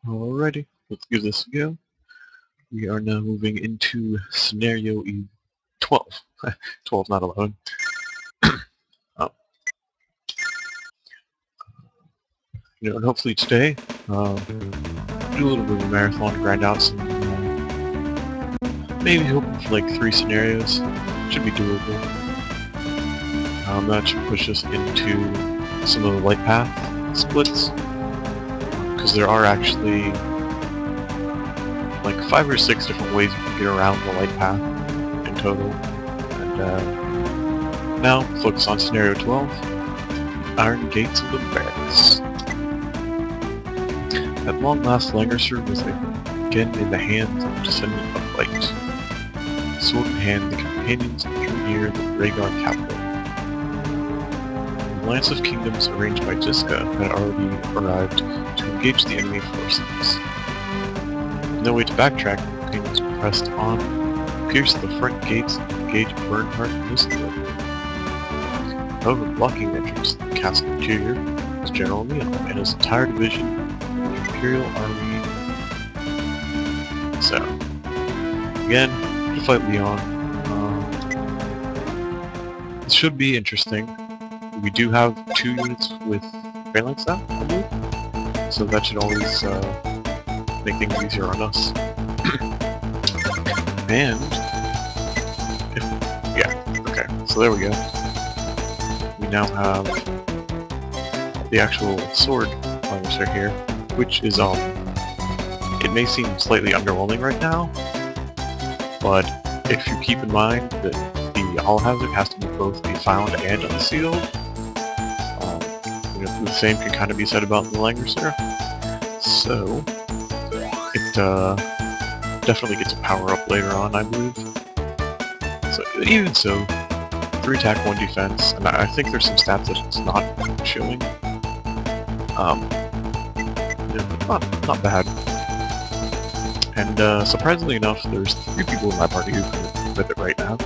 Alrighty, let's give this a go. We are now moving into scenario 12. 12, not 11. um, and hopefully today, do a little bit of a marathon, grind out some, maybe hoping for like 3 scenarios. Should be doable. That should push us into some of the light path splits, because there are actually like 5 or 6 different ways you can get around the light path in total. And now, focus on scenario 12, Iron Gates of the Barracks. At long last, Langrisser was again in the hands of the descendant of light. Sword in hand, the companions drew near the Rhaegar capital. The Lance of Kingdoms, arranged by Jiska, had already arrived to engage the enemy forces. No way to backtrack, the companions pressed on, pierced the front gates, and engaged Bernhardt and Lucifer. However, blocking the entrance to the castle interior was General Leon and his entire division of the Imperial Army. So, again, to fight Leon. This should be interesting. We do have 2 units with phalanx now, I believe, so that should always make things easier on us. And okay, so there we go. We now have the actual sword Langrisser here, which is it may seem slightly underwhelming right now, but if you keep in mind that the hull hazard has to be both be found and unsealed, the same can kind of be said about the Langrisser. So it definitely gets a power up later on, I believe. So even so, 3 attack, 1 defense, and I think there's some stats that it's not showing. Not bad. And surprisingly enough, there's 3 people in my party who can with it right now.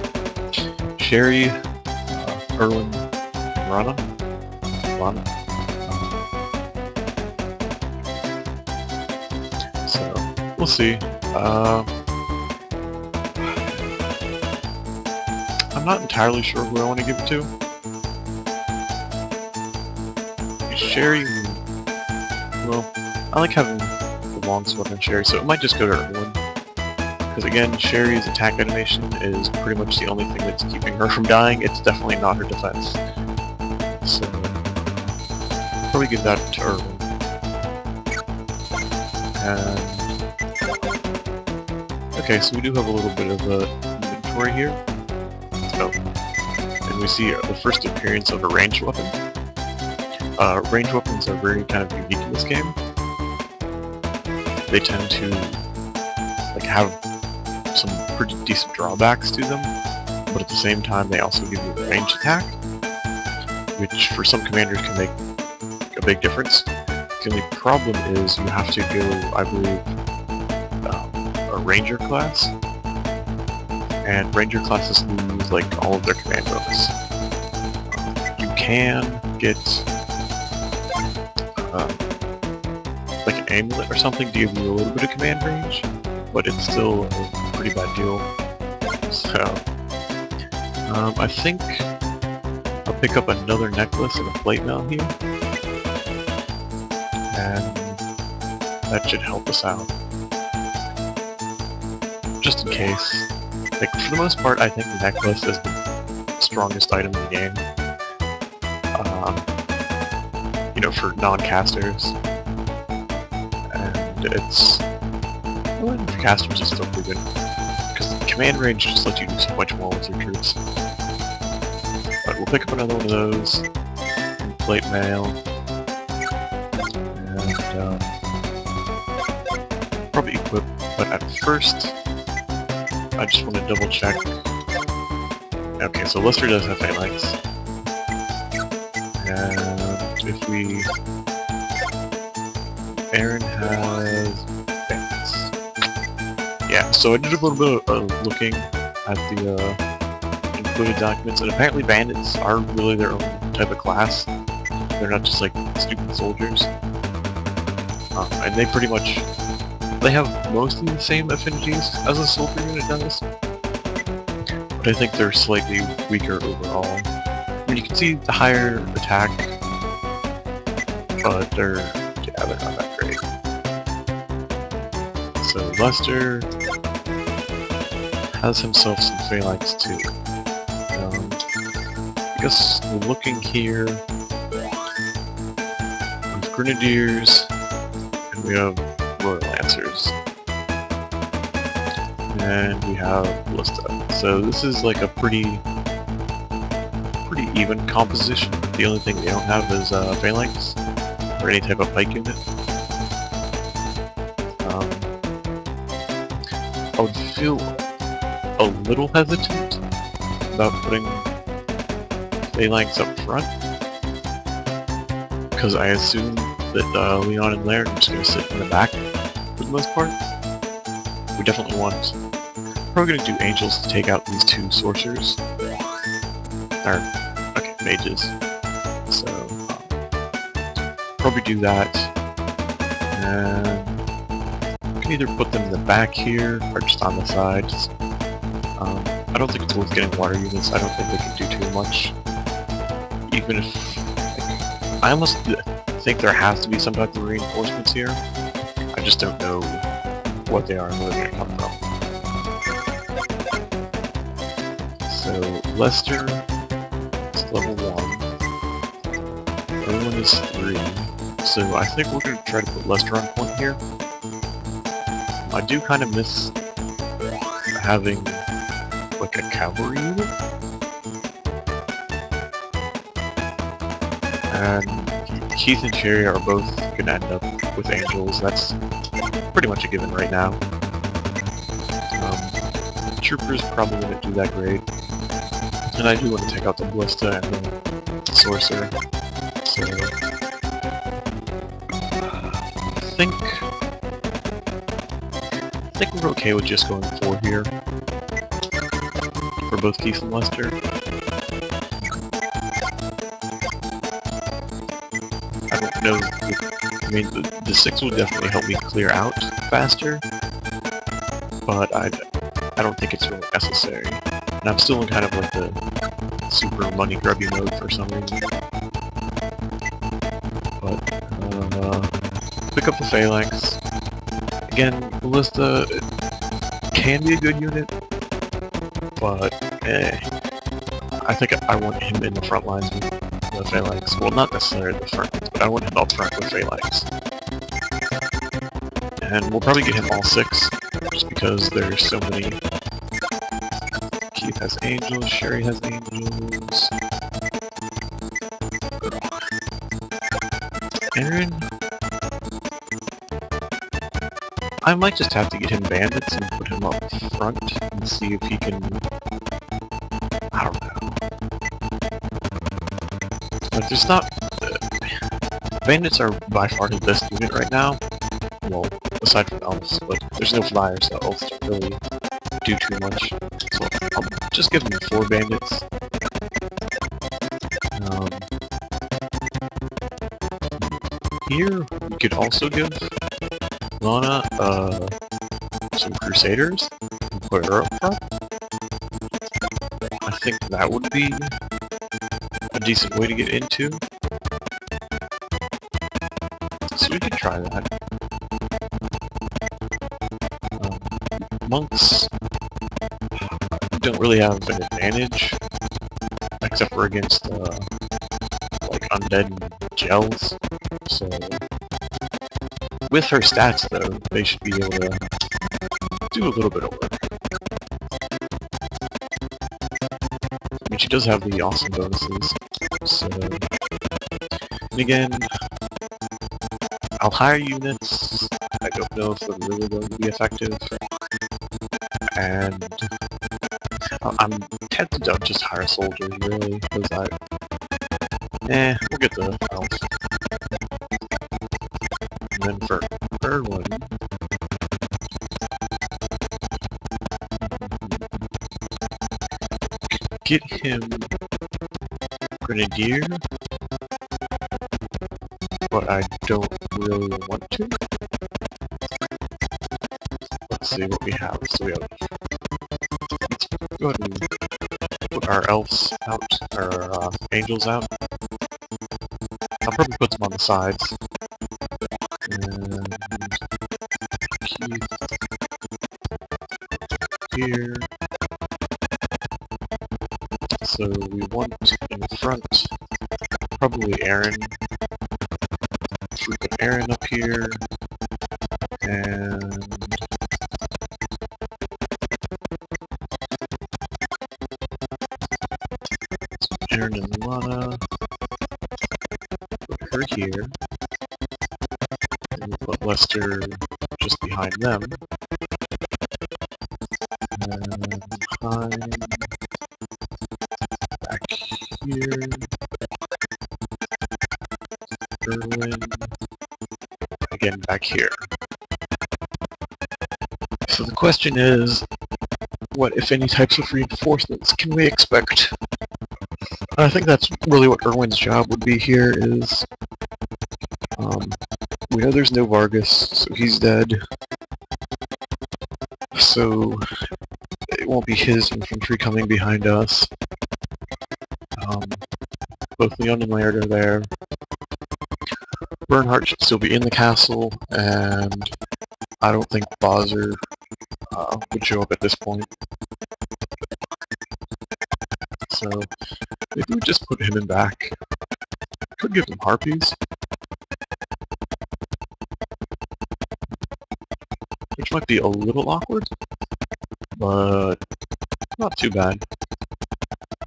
Sherry, Erwin, and Rana. So we'll see. I'm not entirely sure who I want to give it to. Sherry, well, I like having the longsword on Sherry, so it might just go to Erwin. Because again, Sherry's attack animation is pretty much the only thing that's keeping her from dying. It's definitely not her defense. So, probably give that to Erwin. And okay, so we do have a little bit of inventory here. So, and we see the first appearance of a ranged weapon. Ranged weapons are very kind of unique in this game. They tend to have some pretty decent drawbacks to them, but at the same time they also give you a ranged attack, which for some commanders can make a big difference. The only problem is you have to go, I believe, a ranger class, and ranger classes lose all of their command bonus. You can get an amulet or something to give you a little bit of command range, but it's still a pretty bad deal. So, I think I'll pick up another necklace and a plate mail here, and that should help us out. Just in case. For the most part, I think the necklace is the strongest item in the game. For non-casters. And it's... well, for casters it's still pretty good. Because the command range just lets you do so much more with your troops. But we'll pick up another one of those. And plate mail. And probably equip. But at first, I just want to double check. Okay, so Lister does have phalanx. And if we... Aaron has phalanx. Yeah, so I did a little bit of looking at the included documents, and apparently bandits are really their own type of class. They're not just stupid soldiers. And they pretty much, they have mostly the same affinities as a soldier unit does, but I think they're slightly weaker overall. I mean, you can see the higher attack, but they're not that great. So Lester has himself some phalanx too. I guess looking here, we have Grenadiers, and we have Royal Lancers. And we have Ballista. So this is like a pretty even composition. The only thing they don't have is phalanx, or any type of pike unit. I would feel a little hesitant about putting phalanx up front, because I assume that Leon and Laird are just going to sit in the back for the most part. We definitely want... We're going to do angels to take out these two sorcerers. Or, okay, mages. So, probably do that. And we can either put them in the back here, or just on the sides. I don't think it's worth getting water units. I don't think they can do too much. Even if... Like, I almost think there has to be some type of reinforcements here. I just don't know what they are and where they're going to come from. So, Lester is level 1. The other one is 3. So I think we're going to try to put Lester on point here. I do kind of miss having like a cavalry unit. And Keith and Sherry are both going to end up with angels. That's pretty much a given right now. Troopers probably wouldn't do that great. And I do want to take out the Ballista and the Sorcerer. So... I think we're okay with just going 4 here. For both Keith and Lester. I don't know... I mean, the 6 will definitely help me clear out faster. But I don't think it's really necessary. And I'm still in kind of like the super money grubby mode for some reason. But, pick up the Phalanx. Again, Ballista can be a good unit, but, I think I want him in the front lines with the Phalanx. Well, not necessarily the front lines, but I want him up front with Phalanx. And we'll probably get him all 6, just because there's so many. Keith has angels, Sherry has angels. Aaron? I might just have to get him bandits and put him up front and see if he can... I don't know. Like, there's not... bandits are by far the best unit right now. Well, aside from elves, but there's no flyers, so elves don't really do too much. So I'll just give them 4 bandits. Here, we could also give Lana some Crusaders and put her up front. I think that would be a decent way to get into. So we could try that. Monks don't really have an advantage, except for against, like, undead and gels, so... With her stats, though, they should be able to do a little bit of work. I mean, she does have the awesome bonuses, so... And again, I'll hire units. I don't know if they're really going to be effective. And I'm tempted to just hire soldiers, really, because we'll get the elf. And then for Erwin... Get him... Grenadier, but I don't really want to. let's see what we have. So we have, let's go ahead and put our elves out, our angels out. I'll probably put them on the sides. And Keith here. So we want in front, probably Aaron. So we put Aaron up here, and Aaron and Lana. Put her here. And we'll put Lester just behind them. And behind, back here, Erwin, again back here. So the question is, what, if any, types of reinforcements can we expect? I think that's really what Erwin's job would be here, is, we know there's no Vargas, so he's dead. So it won't be his infantry coming behind us. Both Leon and Laird are there. Bernhardt should still be in the castle, and I don't think Bozzer would show up at this point. So maybe we just put him in back. Could give him harpies, which might be a little awkward, but not too bad.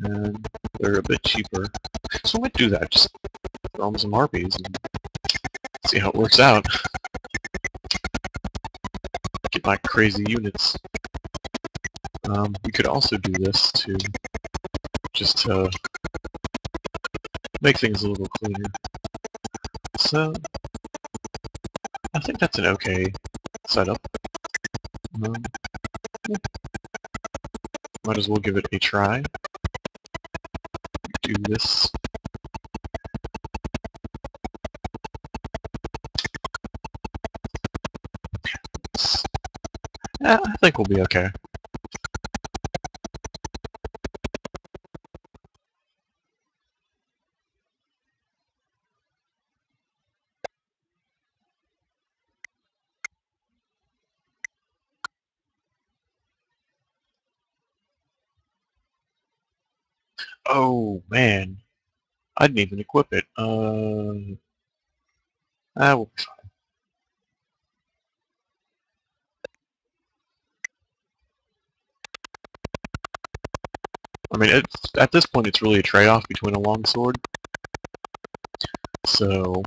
And they're a bit cheaper, so I might do that. Just throw him some harpies and see how it works out. Get my crazy units. We could also do this to just to make things a little cleaner. So I think that's an okay setup. Yeah. Might as well give it a try. Do this. Yeah, I think we'll be okay. Oh, man. I didn't even equip it. We'll be fine. I mean, at this point, it's really a trade-off between a longsword. So,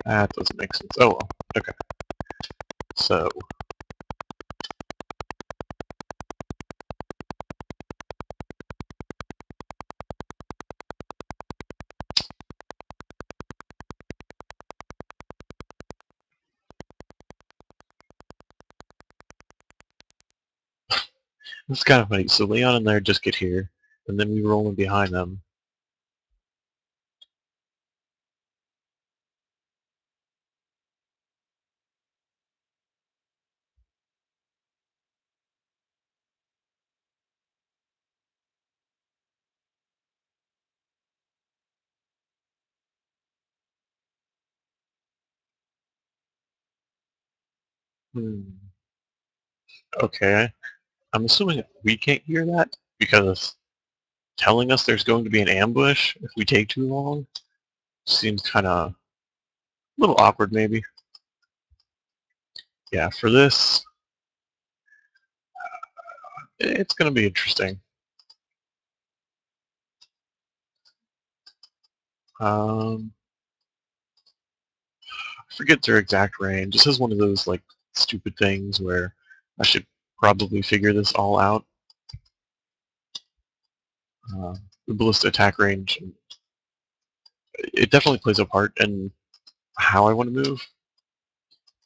that doesn't make sense. Oh well, okay. So, it's kind of funny. So Leon and Laird just get here, and then we roll in behind them. Okay, I'm assuming we can't hear that, because telling us there's going to be an ambush if we take too long seems kind of a little awkward, maybe. Yeah, for this, it's going to be interesting. I forget their exact range. This is one of those, like, stupid things where I should probably figure this all out. The ballista attack range, it definitely plays a part in how I want to move,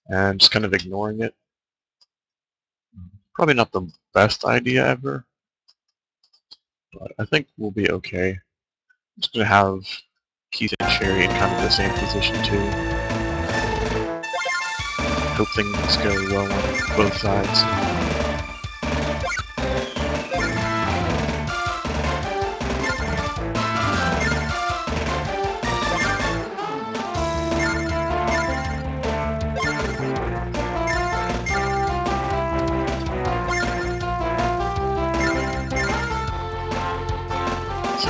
and just kind of ignoring it. Probably not the best idea ever, but I think we'll be okay. I'm just going to have Keith and Sherry in kind of the same position too. hope things go well on both sides.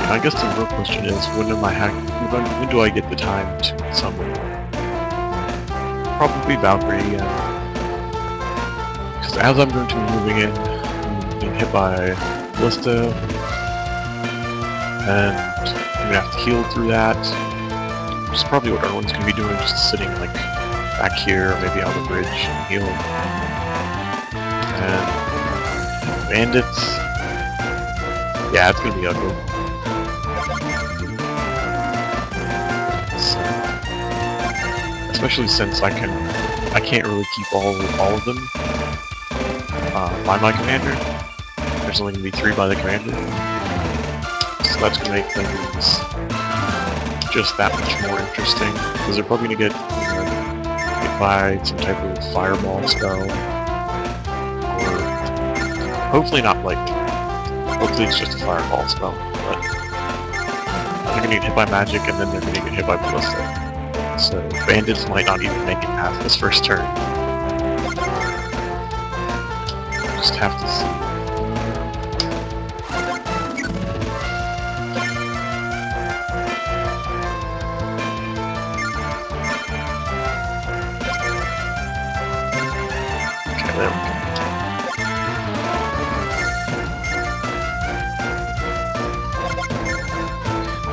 I guess the real question is, when do I get the time to summon? Probably Valkyrie, because as I'm going to be moving in, I'm being hit by Ballista, and I'm going to have to heal through that, which is probably what everyone's going to be doing, just sitting like back here, or maybe on the bridge and healing. And bandits, yeah, it's going to be ugly. Especially since I can't really keep all of them by my commander. There's only going to be 3 by the commander, so that's going to make things just that much more interesting. Because they're probably going to get hit by some type of fireball spell, or hopefully not like. Hopefully it's just a fireball spell, but they're going to get hit by magic, and then they're going to get hit by ballista. So bandits might not even make it past this first turn. Just have to see. Okay, there we go.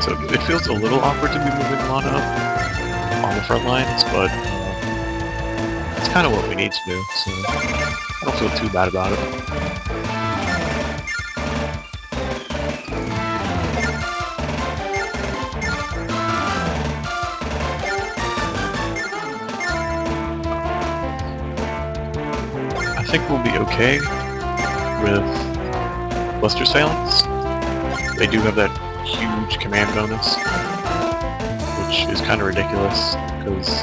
So it feels a little awkward to be moving Lana up on the front lines, but it's kind of what we need to do, so I don't feel too bad about it. I think we'll be okay with Buster's Phalanx. They do have that huge command bonus, which is kind of ridiculous, because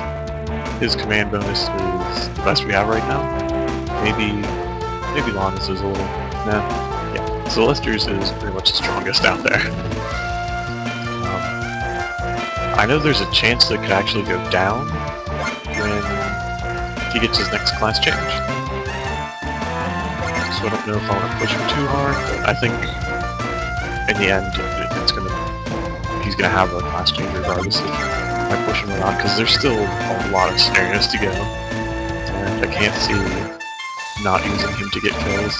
his command bonus is the best we have right now. Maybe Lana's is a little... nah. Yeah, Celeste's is pretty much the strongest out there. I know there's a chance that it could actually go down when he gets his next class change. So I don't know if I want to push him too hard, but I think in the end he's gonna have a class change regardless if I push him or not, because there's still a lot of scenarios to go, and I can't see not using him to get kills.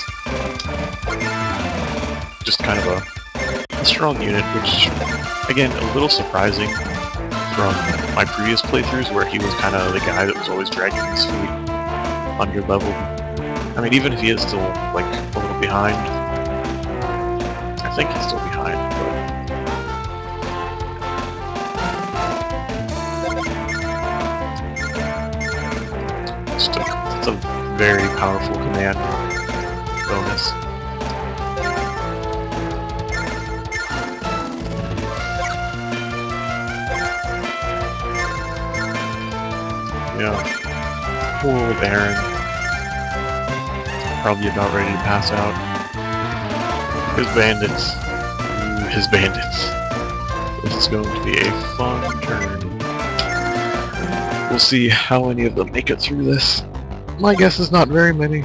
Just kind of a strong unit, which, again, a little surprising from my previous playthroughs, where he was kind of the guy that was always dragging his feet under level. I mean, even if he is still, like, a little behind, I think he's still behind, but it's a very powerful command bonus. Yeah, poor old Aaron, probably about ready to pass out. His bandits, his bandits. This is going to be a fun turn. We'll see how many of them make it through this. My guess is not very many.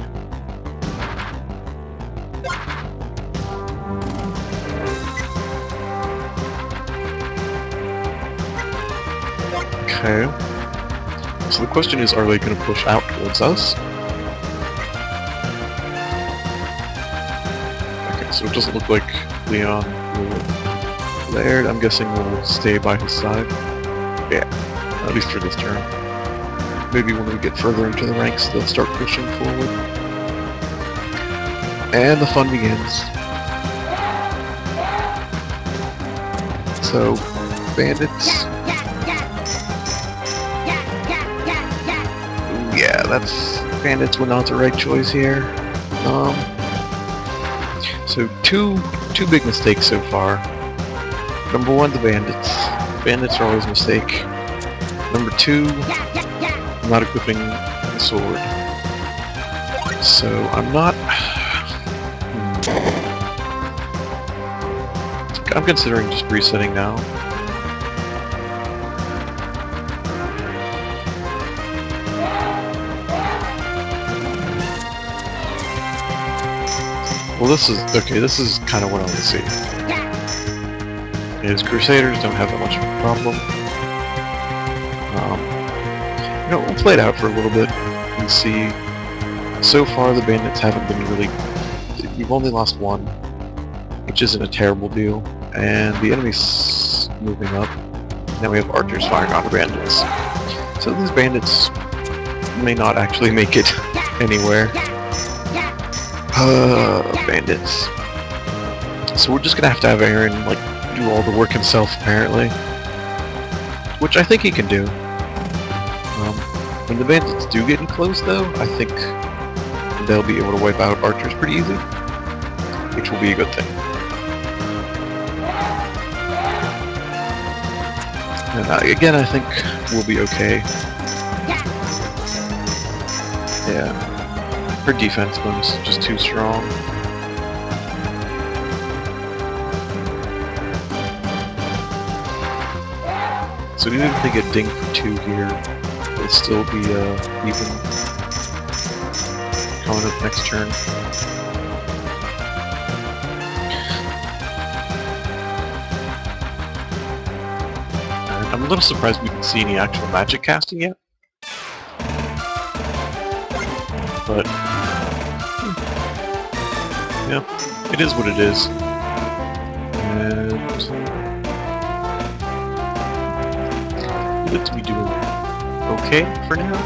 Okay. So the question is, are they going to push out towards us? Okay, so it doesn't look like Leon will... Laird, I'm guessing, will stay by his side. Yeah, at least for this turn. Maybe when we get further into the ranks, they'll start pushing forward. And the fun begins. So, bandits. Yeah, bandits were not the right choice here. So two big mistakes so far. Number one, the bandits. Bandits are always a mistake. Number two, not equipping the sword. So I'm not... I'm considering just resetting now. Well, this is kind of what I want to see. Is Crusaders don't have that much of a problem. We'll play it out for a little bit and see. So far, the bandits haven't been really... We've only lost one, which isn't a terrible deal. And the enemy's moving up. Now we have archers firing on the bandits. So these bandits may not actually make it anywhere. Bandits. So we're just gonna have to have Aaron, like, do all the work himself, apparently. Which I think he can do. When the bandits do get enclosed, though, I think they'll be able to wipe out archers pretty easy. Which will be a good thing. And again, I think we'll be okay. Yeah. Her defense was just too strong. So even if they get dinged for 2 here, it'll still be even coming up next turn. And I'm a little surprised we didn't see any actual magic casting yet. But yeah, it is what it is. And we look to be doing okay for now.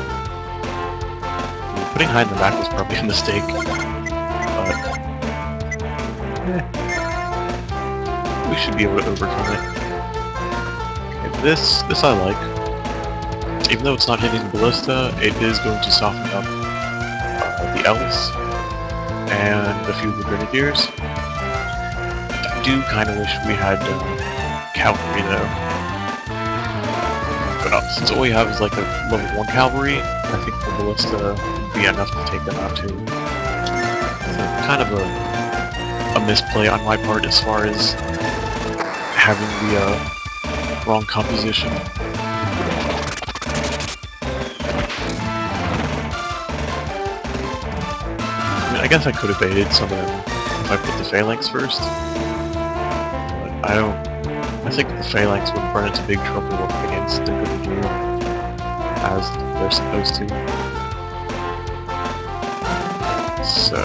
Putting High in the back was probably a mistake, but we should be able to overcome it. Okay, this I like. Even though it's not hitting the ballista, it is going to soften up the elves and a few of the grenadiers. I do kind of wish we had cavalry though. But since all we have is like a level 1 cavalry, I think the ballista would be enough to take them out too. So kind of a misplay on my part as far as having the wrong composition. I guess I could have baited some of them if I put the phalanx first, but I think the phalanx would run into big trouble up against the grenadier, as they're supposed to. So,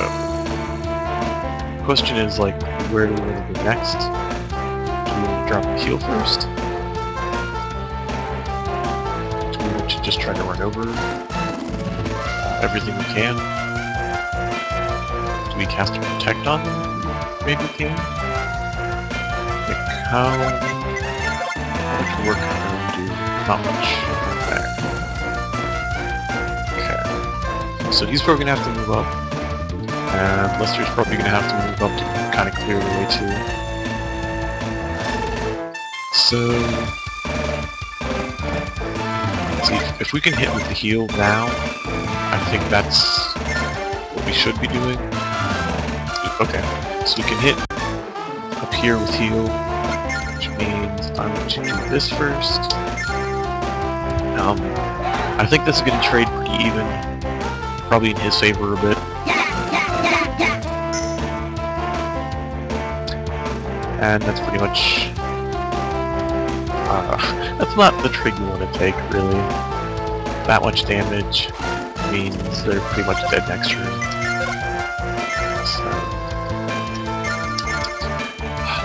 the question is, like, where do we want to go next? Do we want to drop the heal first? Do we want to just try to run over everything we can? We cast a protect on them? Maybe we can? Like, how much work can we do? Not much. There. Okay. So he's probably gonna have to move up. And Lester's probably gonna have to move up to kind of clear the way too. So... let's see, if we can hit with the heal now, I think that's what we should be doing. Okay, so we can hit up here with heal, which means I'm going to do this first. I think this is going to trade pretty even, probably in his favor a bit. And that's pretty much... that's not the trade you want to take, really. That much damage means they're pretty much dead next turn. So...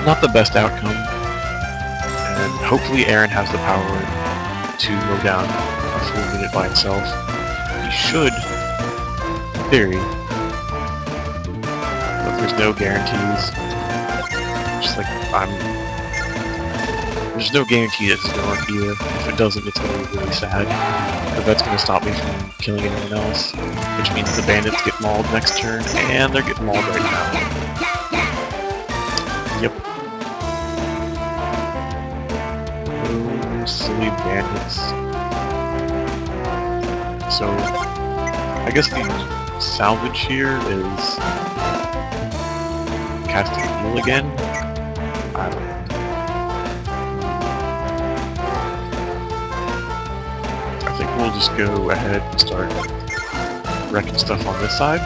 not the best outcome, and hopefully Aaron has the power to mow down a full unit by himself. He should, in theory, but there's no guarantees. Just like, there's no guarantee that it's going to work either. If it doesn't, it's going to be really sad, because that's going to stop me from killing anyone else, which means the bandits get mauled next turn, and they're getting mauled right now. Yep. Silly bandits. So, I guess the salvage here is casting heal again. I don't know. I think we'll just go ahead and start wrecking stuff on this side.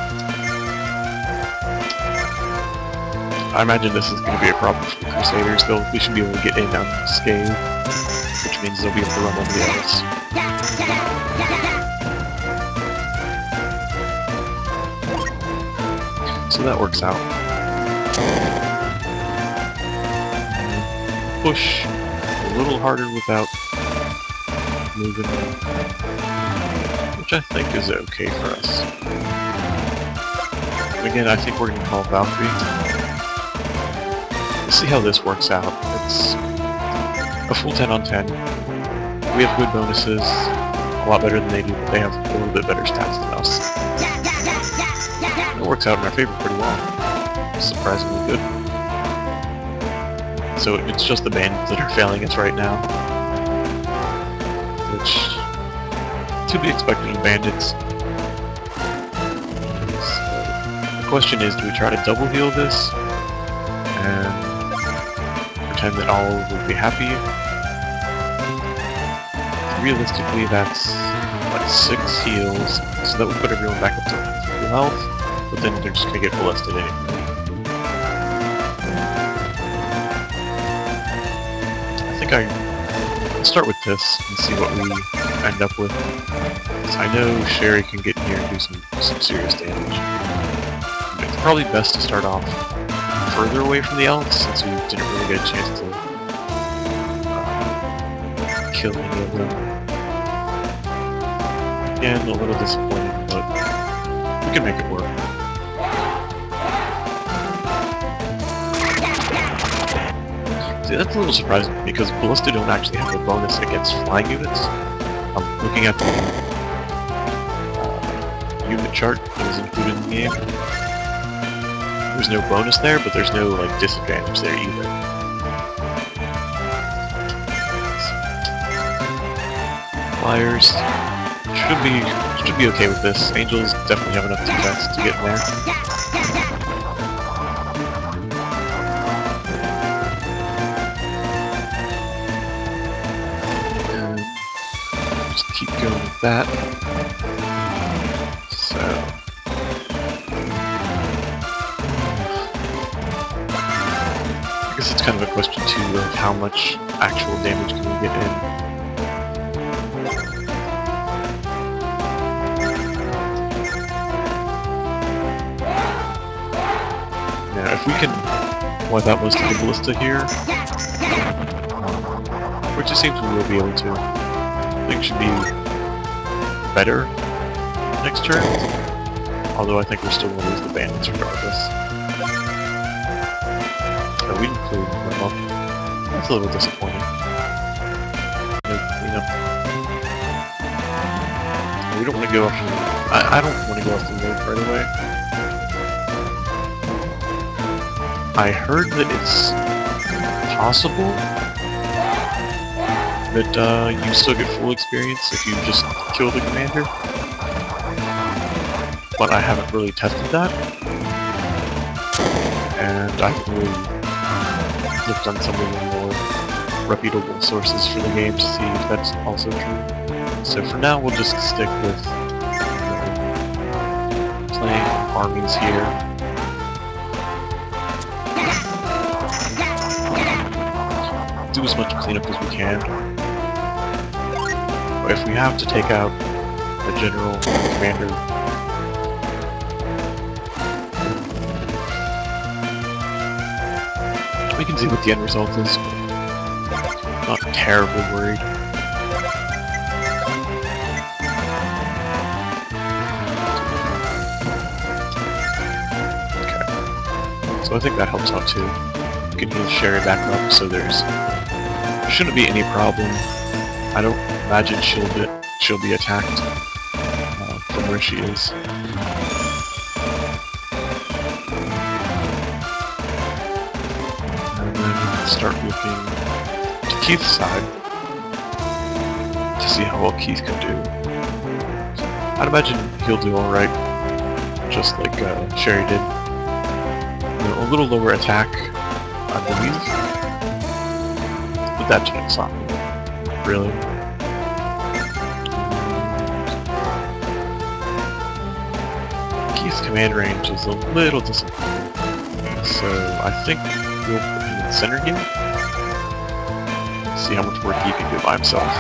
I imagine this is going to be a problem for the Crusaders, though. We should be able to get in unscathed, which means they'll be able to run over the elves. So that works out. Push a little harder without moving, which I think is okay for us. And again, I think we're going to call Valkyrie. Let's see how this works out. It's a full 10 on 10. We have good bonuses, a lot better than they do, but they have a little bit better stats than us. It works out in our favor pretty well. Surprisingly good. So it's just the bandits that are failing us right now. Which, to be expected of bandits. The question is, do we try to double heal this? And pretend that all will be happy? Realistically, that's like 6 heals, so that would put everyone back up to full health, but then they're just gonna get molested anyway. I think I'll start with this and see what we end up with. So I know Sherry can get in here and do some serious damage. It's probably best to start off further away from the elves, since we didn't really get a chance to kill any of them. Again, a little disappointing, but we can make it work. See, that's a little surprising, because Ballista don't actually have a bonus against flying units. I'm looking at the unit chart that was included in the game. There's no bonus there, but there's no like disadvantage there either. Flyers should be okay with this. Angels definitely have enough defense to get in there. And just keep going with that. So I guess it's kind of a question too of how much actual damage can we get in. If we can wipe out most of the ballista here, which it seems we will be able to, I think should be better next turn, although I think we're still going to lose the bandits regardless. We didn't clear them up. That's a little disappointing. You know, we don't want to go off the, I don't want to go off the road right away. I heard that it's possible that you still get full experience if you just kill the commander, but I haven't really tested that, and I haven't really looked on some of the more reputable sources for the game to see if that's also true. So for now, we'll just stick with playing armies here. Do as much cleanup as we can. But if we have to take out the general commander, we can see what the end result is. Not terribly worried. Okay. So I think that helps out too. We can heal Sherry back up, so there shouldn't be any problem. I don't imagine she'll be attacked from where she is. And then start looking to Keith's side to see how well Keith can do. I'd imagine he'll do alright, just like Sherry did. You know, a little lower attack, I believe. But that shouldn't stop me, really. Keith's command range is a little disappointing, so I think we'll put him in center here. See how much work he can do by himself.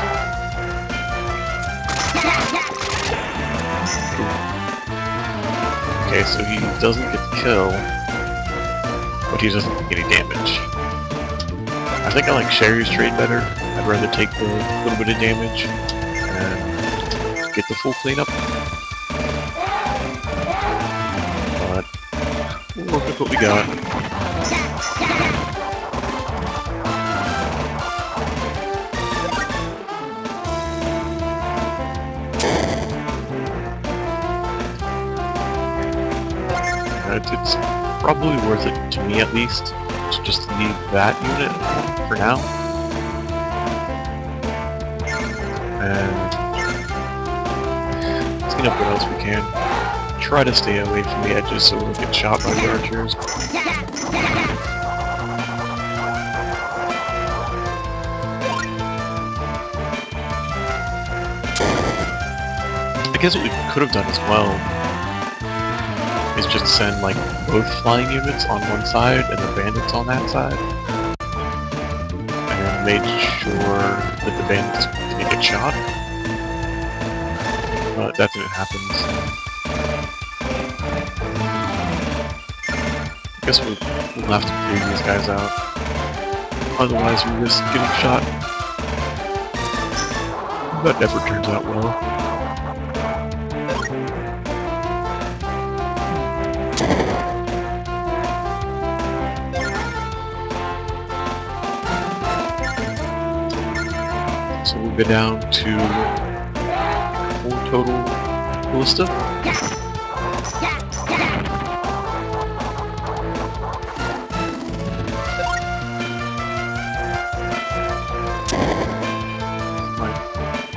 Okay, so he doesn't get the kill, but he doesn't take any damage. I think I like Sherry's trade better. I'd rather take the little bit of damage and get the full cleanup. But we'll work with what we got. It's probably worth it, to me at least, to just leave that unit for now. And let's clean up what else we can. Try to stay away from the edges so we don't get shot by the archers. I guess what we could have done as well is just send like both flying units on one side and the bandits on that side, and made sure that the bandits didn't get shot. But that didn't happen. So I guess we'll have to clear these guys out. Otherwise, we risk getting shot. That never turns out well. So we'll go down to 4 total ballista.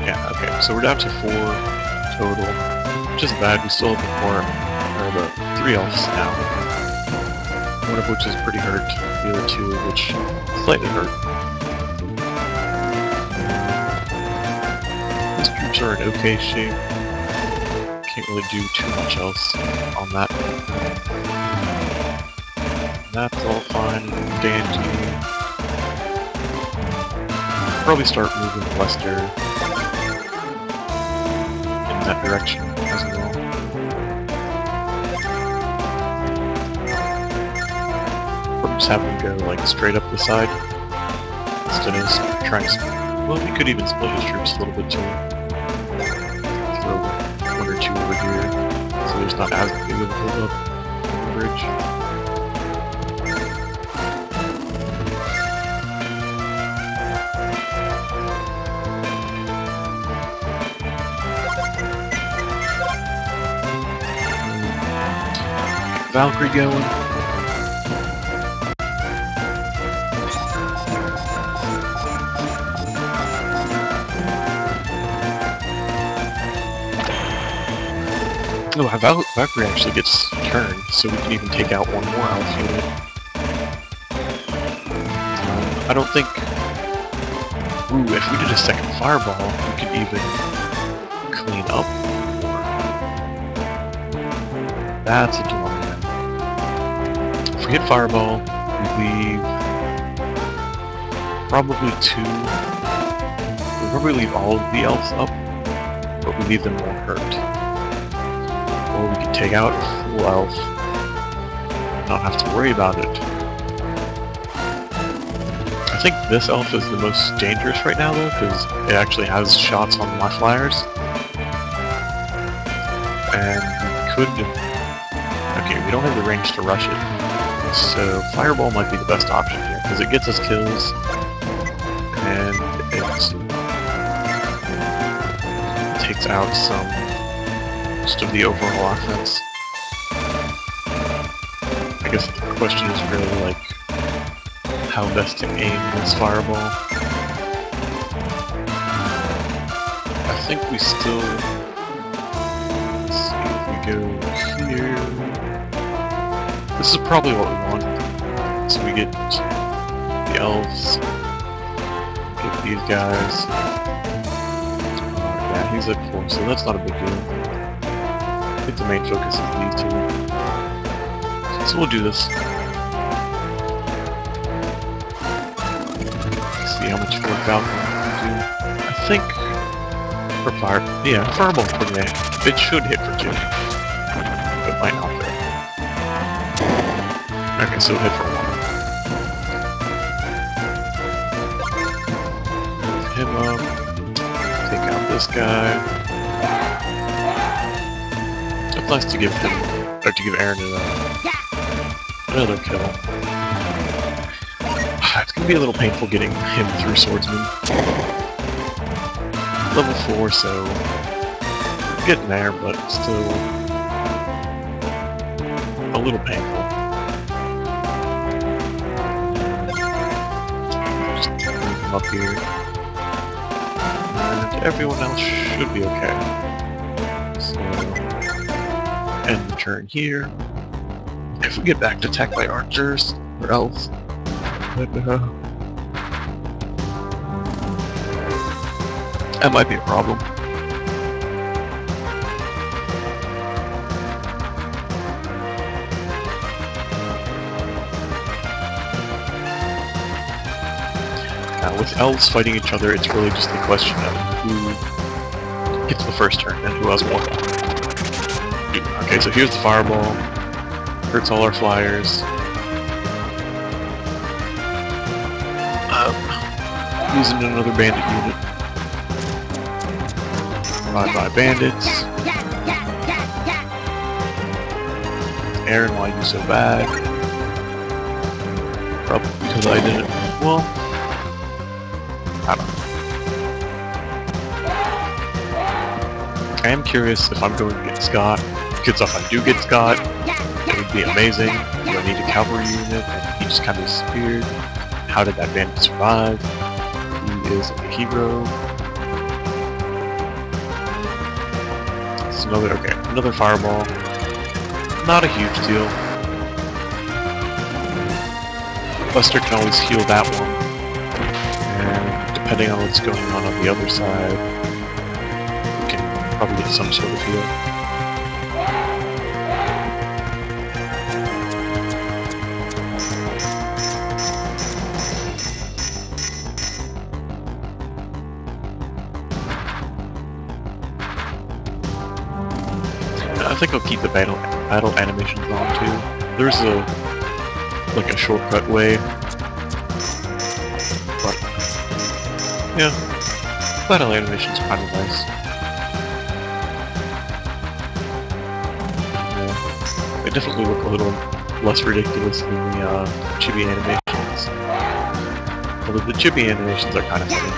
Yeah, okay, so we're down to 4 total, which isn't bad. We still have the 3 elves now, one of which is pretty hurt, the other 2 of which slightly hurt. Are in okay shape. Can't really do too much else on that. That's all fine and dandy. Probably start moving Lester in that direction as well. Or just have them go like straight up the side instead of trying to. Well, we could even split his troops a little bit too. Throw 1 or 2 over here, so there's not as big of a hold up on the bridge. Valkyrie going. Oh, Valkyrie actually gets turned, so we can even take out 1 more elf unit. I don't think... Ooh, if we did a second fireball, we could even clean up more. That's a dilemma. If we hit fireball, we leave... probably 2... We'll probably leave all of the elves up, but we leave them more hurt. Or we could take out a full elf, not have to worry about it. I think this elf is the most dangerous right now though, because it actually has shots on my flyers. And we could... Okay, we don't have the range to rush it. So Fireball might be the best option here, because it gets us kills, and it takes out most of the overall offense. I guess the question is really like how best to aim this fireball. I think we still go here. This is probably what we want. So we get the elves, get these guys. Yeah, he's at 4, so that's not a big deal. I think the main focus is these two. So we'll do this. See how much Fort Falcon can do. I think for fire, yeah, fireball's pretty nice. It should hit for 2, but might not though. Okay, so hit for 1. Lift him up. Take out this guy. It's nice to give him, or to give Aaron another kill. It's gonna be a little painful getting him through Swordsman. Level 4, so getting there, but still a little painful. Just move him up here. And everyone else should be okay. So, end the turn here. If we get back to attack by archers or elves, that might be a problem. Now, with elves fighting each other, it's really just a question of who gets the first turn and who has more. Okay, so here's the fireball. Hurts all our flyers. Using another bandit unit. Bye bandits. Aaron, why are you so bad? Probably because I didn't. Well, I don't know. I am curious if I'm going to get Scott. Because if I do get Scott, it would be amazing. Do I need a cavalry unit? And he just kind of disappeared. How did that bandit survive? He is a hero. It's another fireball. Not a huge deal. Buster can always heal that one. And depending on what's going on the other side, we can probably get some sort of heal. I think I'll keep the battle animations on too. There's a shortcut way, but yeah, battle animations are kind of nice. Yeah, they definitely look a little less ridiculous than the chibi animations. Although the chibi animations are kind of funny.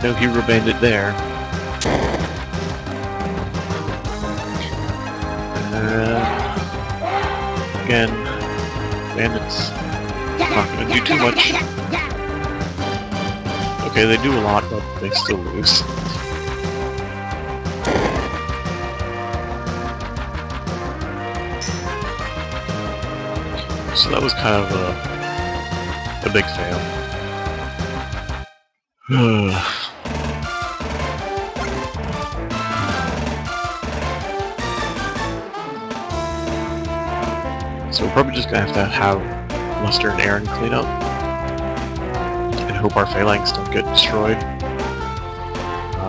No hero bandit there. Again, bandits not gonna do too much. Okay, they do a lot, but they still lose. So that was kind of a big fail. So we're probably just gonna have Lester and Aaron clean up and hope our phalanx don't get destroyed.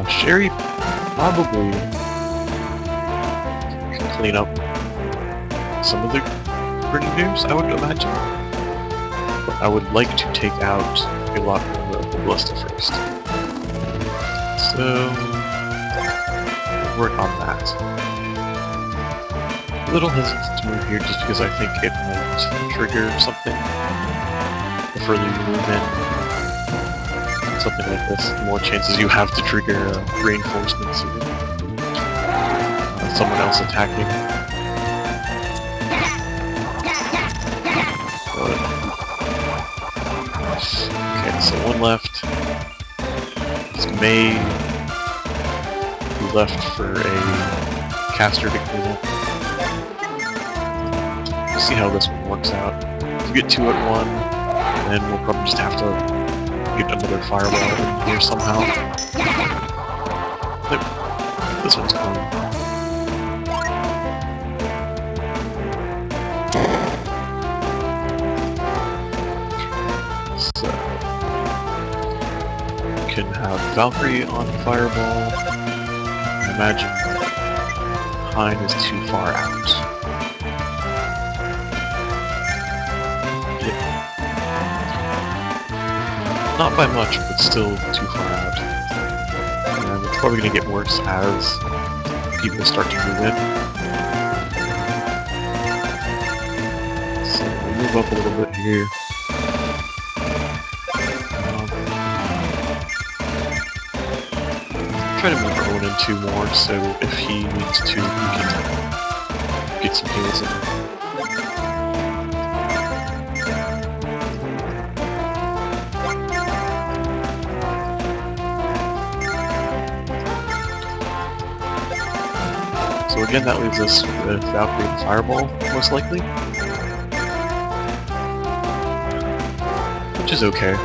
Sherry probably can clean up some of the grenadiers, I would imagine. But I would like to take out a lot more of the ballista first. So work on that. A little hesitant to move here just because I think it might trigger something the further you move in. Something like this, the more chances you have to trigger reinforcements or someone else attacking. Okay, so one left. This may left for a caster to clean up. We'll see how this one works out. If we get 2 at 1, then we'll probably just have to get another fireball in here somehow. But this one's clean. So we can have Valkyrie on Fireball. I imagine Hein is too far out. Yeah. Not by much, but still too far out. And it's probably going to get worse as people start to move in. So we'll move up a little bit here. Try to move Owen in 2 more, so if he needs to, we can get some heals in. So again, that leaves us with Valkyrie and Fireball, most likely. Which is okay.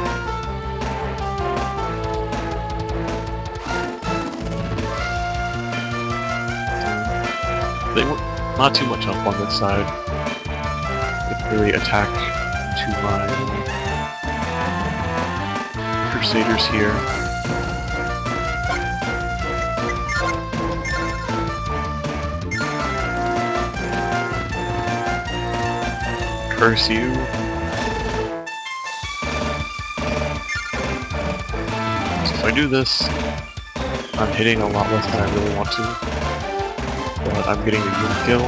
They were not too much up on this side. They could really attack into my Crusaders here. Curse you. So if I do this, I'm hitting a lot less than I really want to. But I'm getting a unit kill,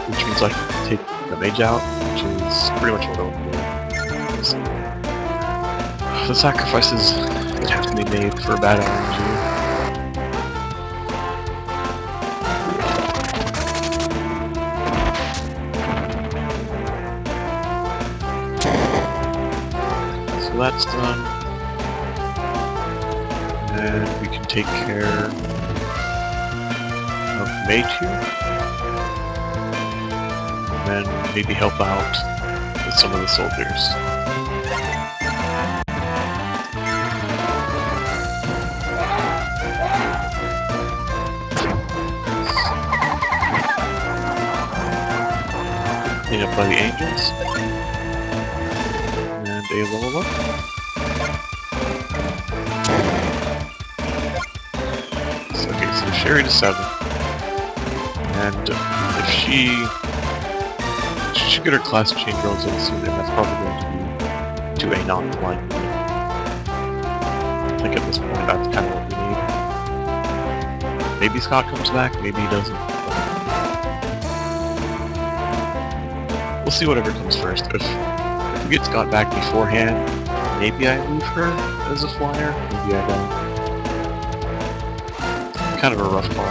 which means I can take the mage out, which is pretty much what I want to do. So, the sacrifices that have to be made for bad RNG. So that's done. And we can take care of mage here, and then maybe help out with some of the soldiers. Clean up by the angels, and a level up. Okay, so Sherry to 7. And if she should get her class change rolls in soon, and that's probably going to be to a non-blind unit. I think at this point that's kind of what we need. Maybe Scott comes back, maybe he doesn't. We'll see whatever comes first. If we get Scott back beforehand, maybe I leave her as a flyer, maybe I don't. Kind of a rough call.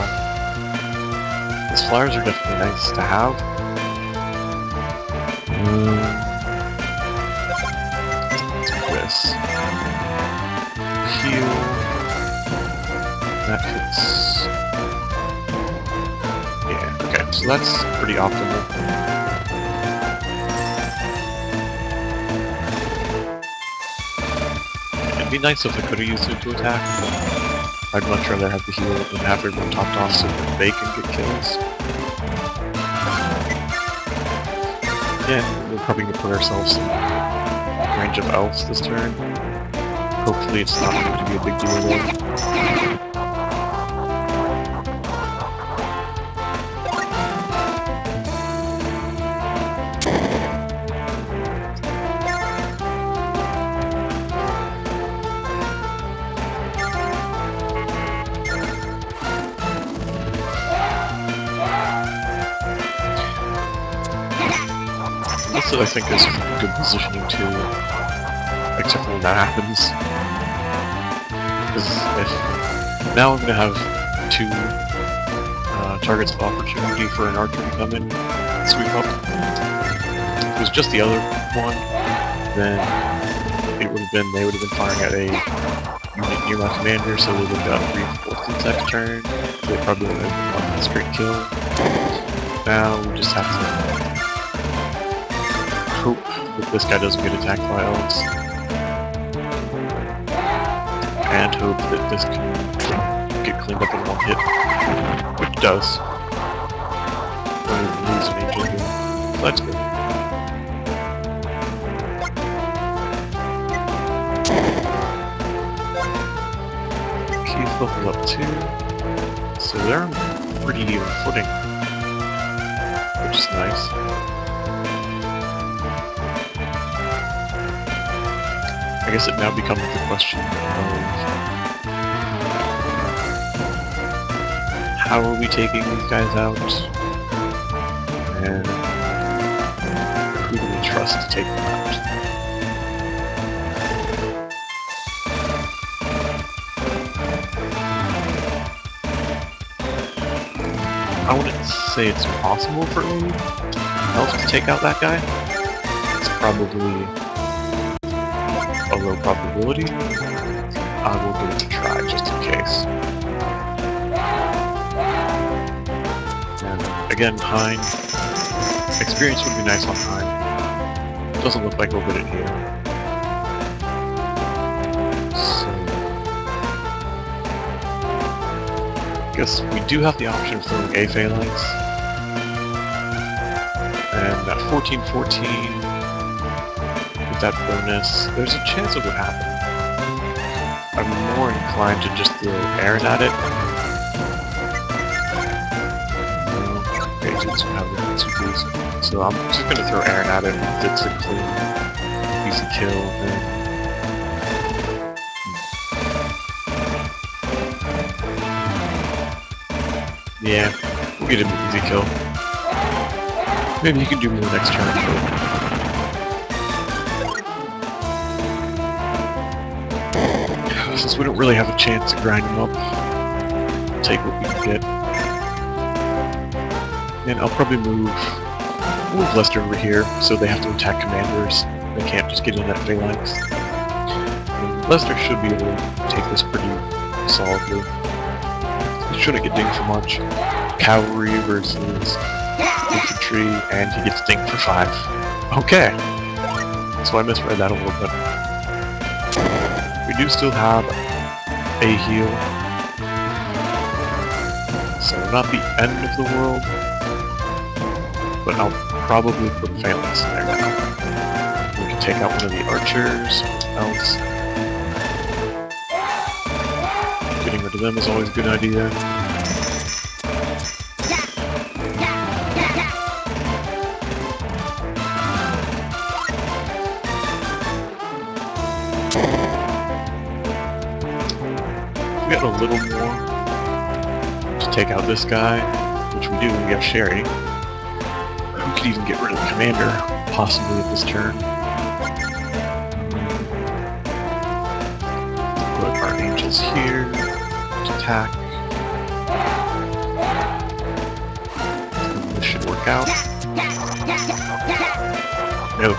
These flyers are definitely nice to have. Let's do this. Heal. That hits. Yeah, okay, so that's pretty optimal. It'd be nice if I could have used it to attack, but I'd much rather have the heal and have everyone topped off so that they can get kills. Yeah, we're probably going to put ourselves in range of elves this turn. Hopefully it's not going to be a big deal there. That I think is good positioning too, except for when that happens. Because if now I'm going to have 2 targets of opportunity for an archer to come in and sweep up. If it was just the other one, then they would have been firing at a unit near my commander, so they would have got reinforced next turn. So they probably would have won a straight kill. Now we just have to hope that this guy doesn't get attacked by elves, and hope that this can get cleaned up in one hit, which it does. Don't even lose an angel here, so that's good. Keith leveled up too, so they're on pretty even footing, which is nice. I guess it now becomes the question of how are we taking these guys out, and who do we trust to take them out? I wouldn't say it's impossible for elves to take out that guy. It's probably a low probability. I will give it a try just in case. And again, Hein. Experience would be nice on Hein. Doesn't look like we'll get it here. So I guess we do have the option of throwing a phalanx. And at 14-14, that bonus, there's a chance it would happen. I'm more inclined to just throw Aaron at it. No, agents would have the two. So I'm just gonna throw Aaron at it. It's a clean, easy kill. Yeah, we'll get him an easy kill. Maybe he can do more next turn, but since we don't really have a chance to grind him up, take what we can get. And I'll probably move Lester over here, so they have to attack commanders. They can't just get in that phalanx. And Lester should be able to take this pretty solidly. He shouldn't get dinged for much. Cavalry versus infantry, and he gets dinged for 5. Okay! So I misread that a little bit. We do still have a heal, so not the end of the world, but I'll probably put phalanx in there now. We can take out one of the archers, else. Getting rid of them is always a good idea. A little more to take out this guy, which we do. We have Sherry. We could even get rid of the commander, possibly at this turn. Put our angels here to attack. This should work out. No.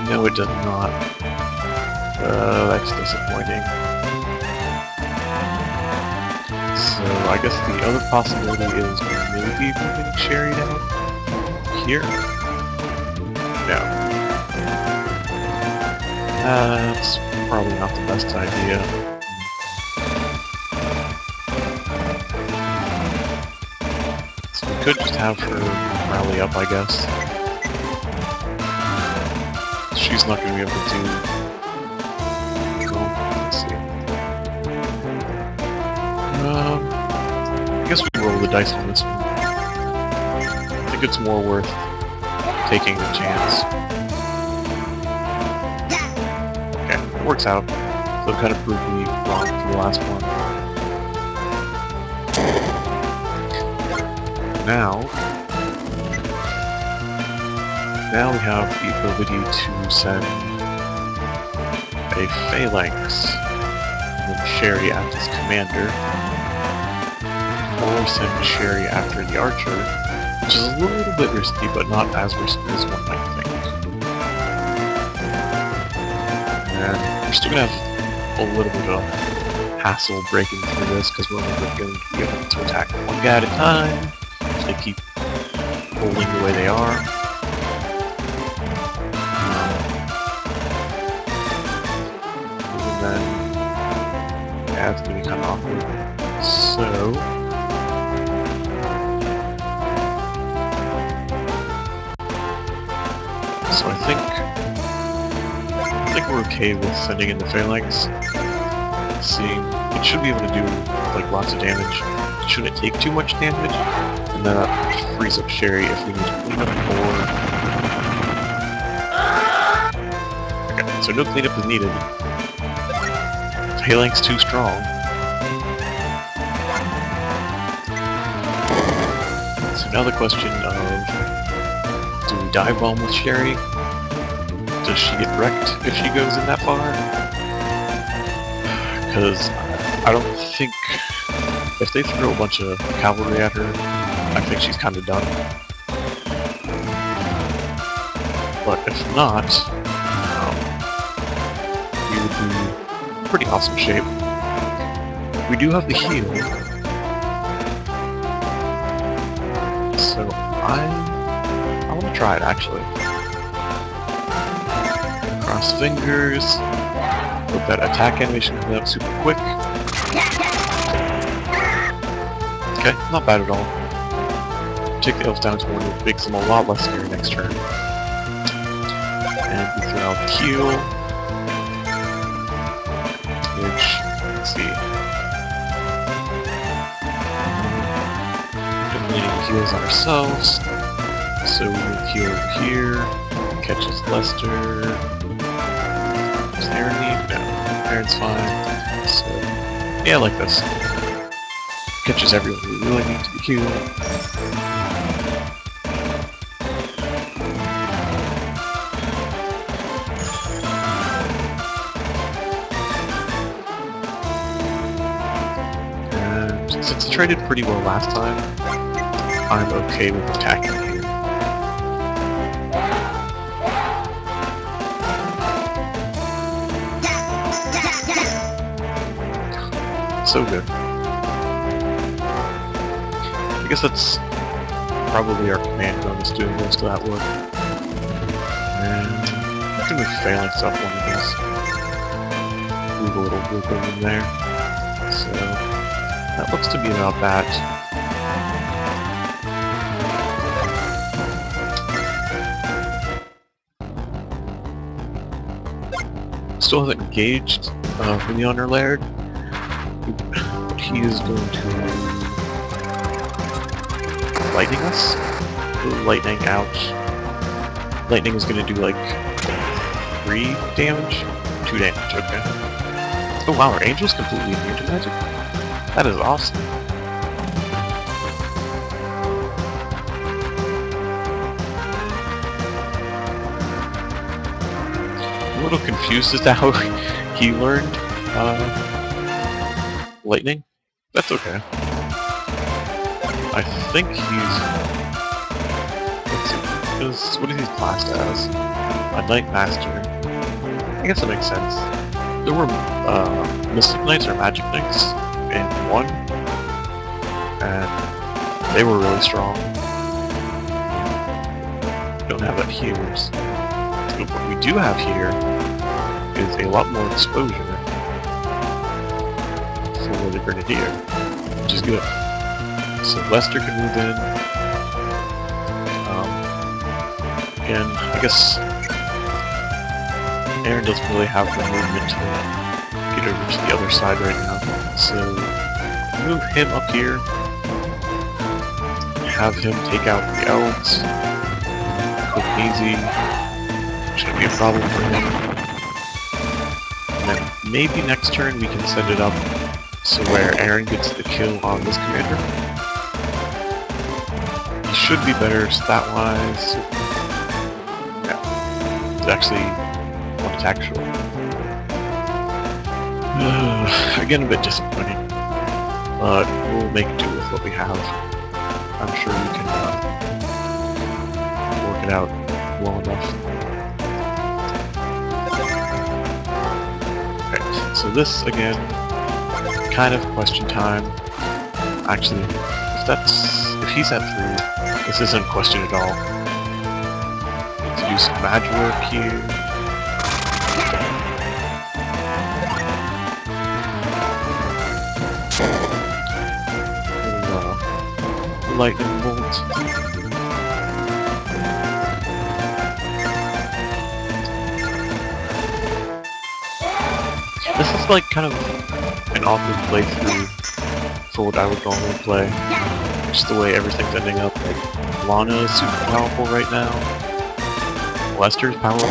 No, it does not. That's disappointing. So I guess the other possibility is maybe moving Sherry down here? No. That's probably not the best idea. So we could just have her rally up, I guess. She's not going to be able to do... Let's see. I guess we can roll the dice on this one. I think it's more worth taking the chance. Okay, it works out. So it kind of proved me wrong for the last one. Now we have the ability to send a phalanx and then Sherry act as commander, or send Sherry after the archer, which is a little bit risky, but not as risky as one might think. And we're still going to have a little bit of hassle breaking through this, because we're only going to be able to attack one guy at a time if they keep holding the way they are. And then, yeah, it's going to be kind of awkward. So I think we're okay with sending in the Phalanx. See, it should be able to do like lots of damage. It shouldn't take too much damage, and then that frees up Sherry if we need to clean up more. Okay, so no cleanup is needed. Phalanx too strong. So now the question of, do we dive bomb with Sherry? Does she get wrecked if she goes in that far? Because I don't think, if they throw a bunch of cavalry at her, I think she's kind of done. But if not, we would be in pretty awesome shape. We do have the heal, so I want to try it actually. Cross fingers. Hope that attack animation comes out super quick. Okay, not bad at all. Take the elves down to one, it makes them a lot less scary next turn. And we throw out the heal, which, let's see. Definitely need heals on ourselves. So we move heal over here, catches Lester. Does Aaron need? No. Aaron's fine. So, yeah, I like this. Catches everyone we really need to be healed. And since it traded pretty well last time, I'm okay with attacking here. So good. I guess that's probably our command bonus doing most of that work. And I can move Phalanx up one of these. Move a little group of them there. So that looks to be about that. Still haven't engaged the Honor Laird. But he is going to lightning us. Lightning out. Lightning is going to do like 3 damage? 2 damage, okay. Oh wow, our angel's completely immune to magic. That is awesome. I'm a little confused as to how he learned lightning? That's okay. I think he's... Let's see, what is he classed as? A Knight Master. I guess that makes sense. There were Mystic Knights or Magic Knights in 1, and they were really strong. We don't have that here. What we do have here is a lot more exposure for the Grenadier, which is good. So Lester can move in, and I guess Aaron doesn't really have the movement to get over to the other side right now. So move him up here, have him take out the elves, quick and easy, shouldn't be a problem for him. And then maybe next turn we can set it up so where Aaron gets the kill on this commander. He should be better stat-wise. Yeah, it's actually one attack short. Again, a bit disappointing, but we'll make do with what we have. I'm sure we can work it out well enough. So this, again, kind of question time. Actually, if he's at 3, this isn't question at all. Need to do some magic work here. Lightning bolt. This is like kind of an awkward playthrough for what I would normally play. Just the way everything's ending up. Like, Lana is super powerful right now. Lester's powerful.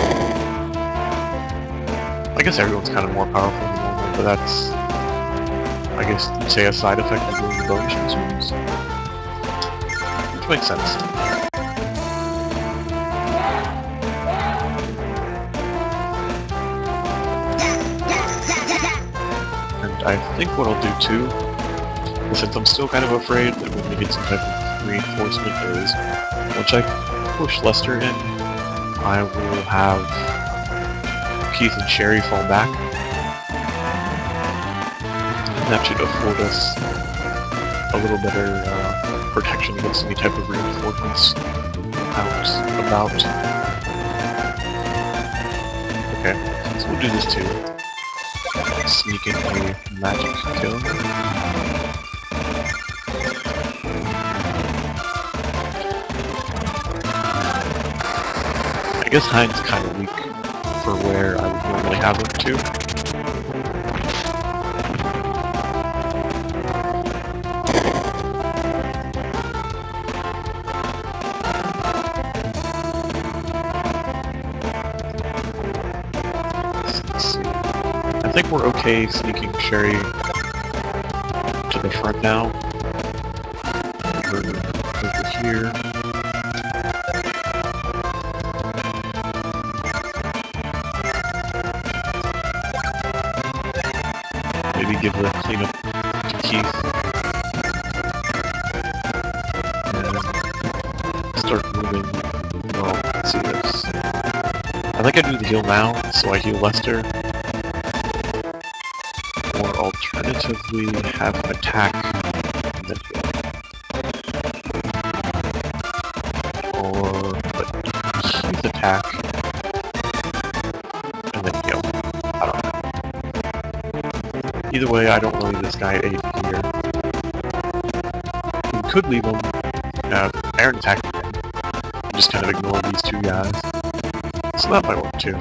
I guess everyone's kind of more powerful than normal, but that's, I guess you'd say, a side effect of doing the bonus missions. Which makes sense. I think what I'll do too, since I'm still kind of afraid that we're going to get some type of reinforcement, is once I push Lester in, I will have Keith and Sherry fall back. And that should afford us a little better protection against any type of reinforcements about. Okay, so we'll do this too. Sneak in a magic kill. I guess Hein's kind of weak for where I would normally have him to. I think we're okay sneaking Sherry to the front now. Over here. Maybe give the cleanup to Keith. And start moving. Well, let's see this. I think I do the heal now, so I heal Lester. Or alternatively, have him attack and then heal. Or let Keith attack and then heal. I don't know. Either way, I don't want to leave this guy at 8 here. We could leave him Aaron attack again. And just kind of ignore these two guys. So that might work too.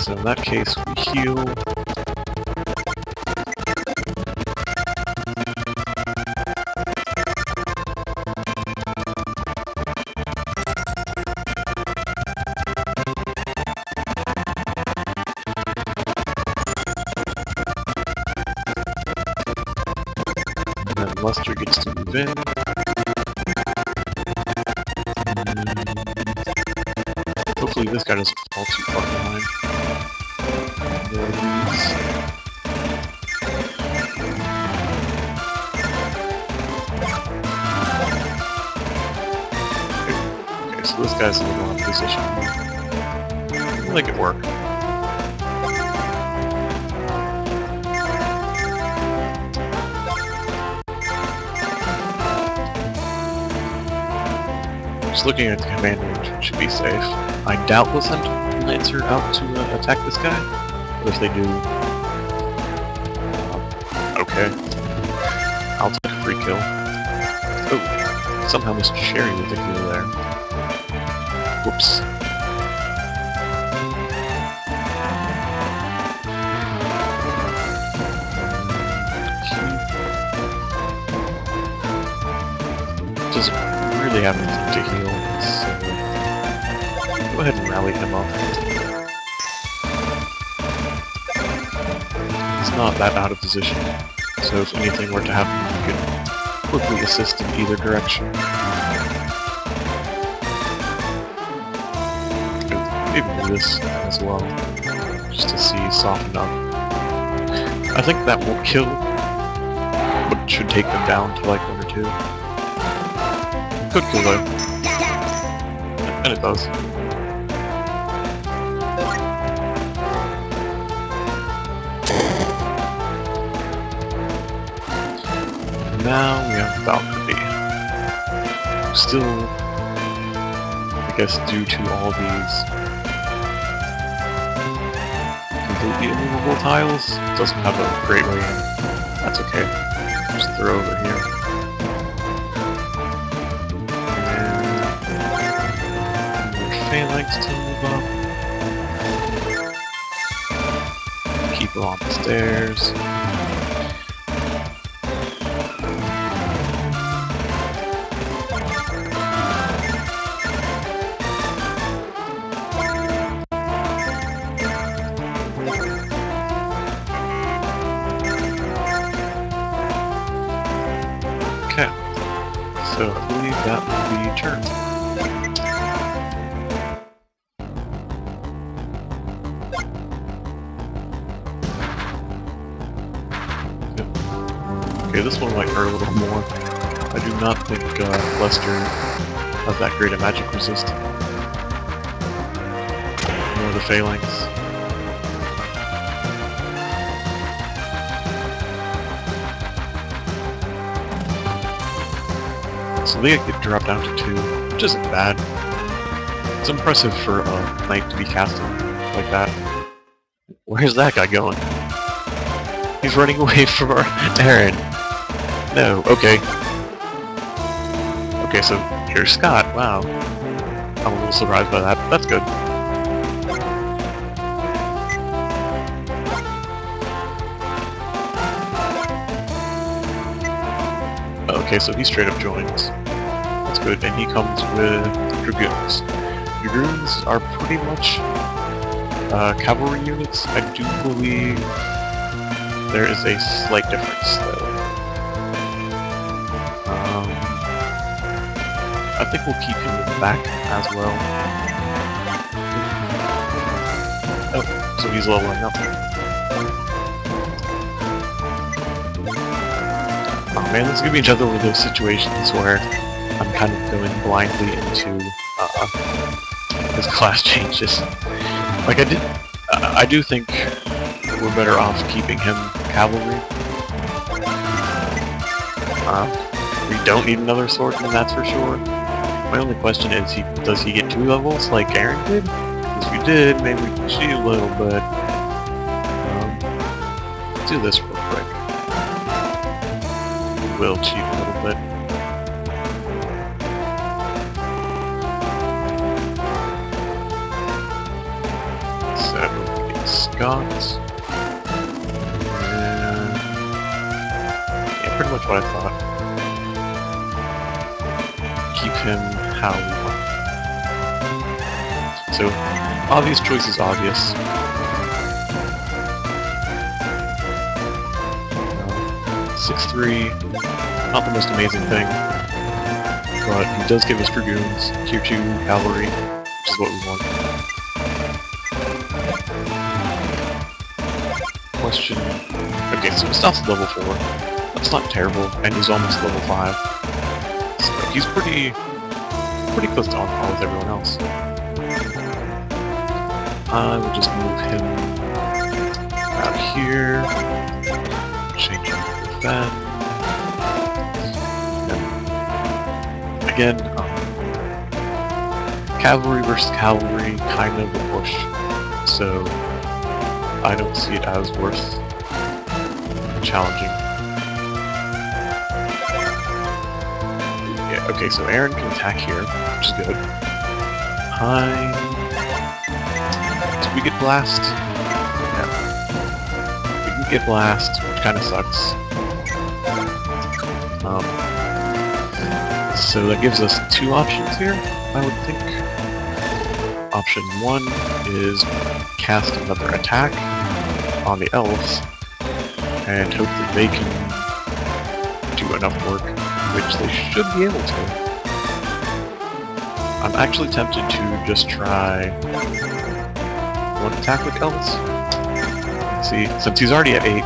So in that case, we heal. And then Lester gets to move in. Hopefully this guy doesn't fall too far behind. Okay, so this guy's a little out of position. We'll make it work. Just looking at the command range, it should be safe. I doubt we'll send Lancer out to attack this guy, but if they do, okay. I'll take a free kill. Oh, somehow missed Sherry with the kill there. Whoops. Doesn't really have anything to heal, so go ahead and rally him up. He's not that out of position, so if anything were to happen, you could quickly assist in either direction. Maybe do this as well, just to see soften up. I think that won't kill, but it should take them down to like 1 or 2. Could kill though. And it does. now we have Valkyrie. Still, I guess due to all these completely immovable tiles, doesn't have a great way in. That's okay. Just throw over here. And more phalanx to move up. Keep it on the stairs. Okay, so I believe that will be turn. Yep. Okay, this one might hurt a little more. I do not think Lester has that great a magic resist. Nor the phalanx. So they get dropped down to 2, which isn't bad. It's impressive for a knight to be casting like that. Where's that guy going? He's running away from our Aaron. No, okay. Okay, so here's Scott. Wow. I'm a little surprised by that, but that's good. Okay, so he straight up joins. That's good, and he comes with Dragoons. Dragoons are pretty much cavalry units. I do believe there is a slight difference, though. I think we'll keep him in the back as well. Oh, so he's leveling up. Oh man, this is gonna be another one of those situations where I'm kind of going blindly into his class changes. Like I do think we're better off keeping him cavalry. We don't need another swordsman, that's for sure. My only question is, does he get 2 levels like Aaron did? Because if he did, maybe we can cheat a little bit. Let's do this real quick. We'll cheat a little bit. So, get Scott. And yeah, pretty much what I thought. Keep him how we want. So, obvious choice is obvious. 6'3", not the most amazing thing, but he does give us Dragoons, Tier 2 Cavalry, which is what we want. Question... Okay, so Stoff's level 4. That's not terrible, and he's almost level 5. So he's pretty close to on par with everyone else. I will just move him out here, change him to defend. Again, cavalry versus cavalry, kind of a push, so I don't see it as worth challenging. Yeah, okay, so Aaron can attack here, which is good. Did we get blast? No. We didn't get blast, which kind of sucks. So that gives us 2 options here, I would think. Option 1 is cast another attack on the elves, and hope that they can do enough work, which they should be able to. I'm actually tempted to just try 1 attack with elves. See, since he's already at 8,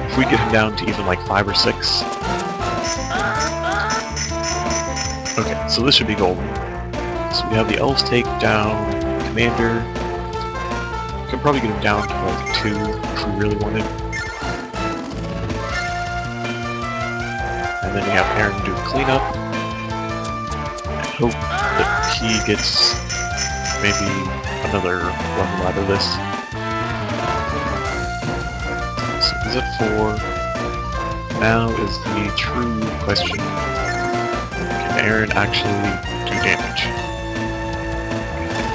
if we get him down to even like 5 or 6... Okay, so this should be golden. So we have the elves take down commander. We can probably get him down to like 2 if we really wanted. and then you have Aaron do cleanup, and hope that he gets maybe another level out of this. So he's at 4. Now is the true question: can Aaron actually do damage?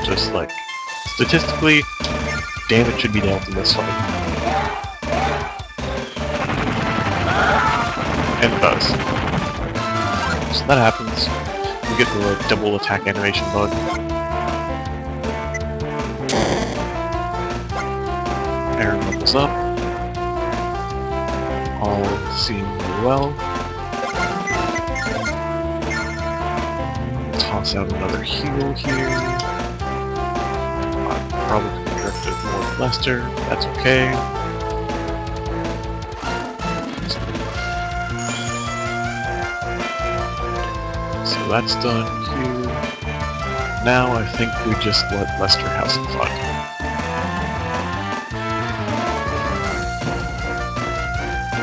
Just like statistically, damage should be dealt in this fight. And it does. So that happens. We get the double attack animation bug. Aaron levels up. All seem really well. Toss out another heal here. I'm probably going to direct it more at Lester. That's okay. So that's done here. Now I think we just let Lester have some fun.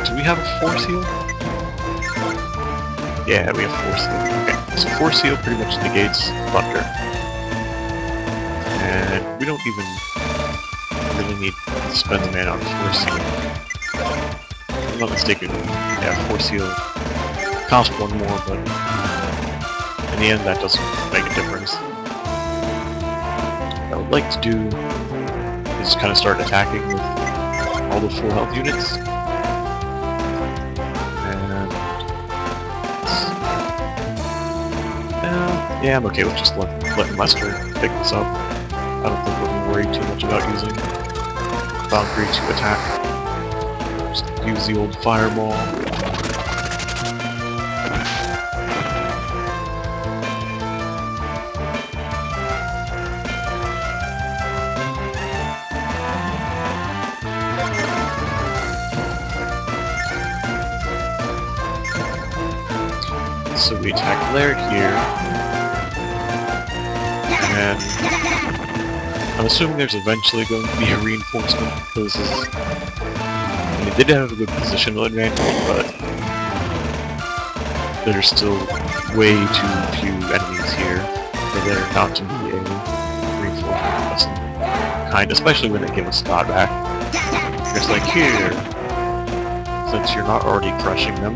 Do we have a force heal? Yeah, we have force heal. Okay, so force heal pretty much negates thunder. And we don't even really need to spend the mana on force heal. If I'm not mistaken, yeah, force heal costs 1 more, but in the end that doesn't make a difference. What I would like to do is kind of start attacking with all the full health units. Yeah, I'm okay with just letting Lester pick this up. I don't think we're going to worry too much about using Valkyrie to attack. Just use the old fireball. So we attack Laird here. And I'm assuming there's eventually going to be a reinforcement, because I mean, they did have a good positional advantage, but there's still way too few enemies here for there not to be a reinforcement of some kind, especially when they give us Scott back. It's like, here, since you're not already crushing them,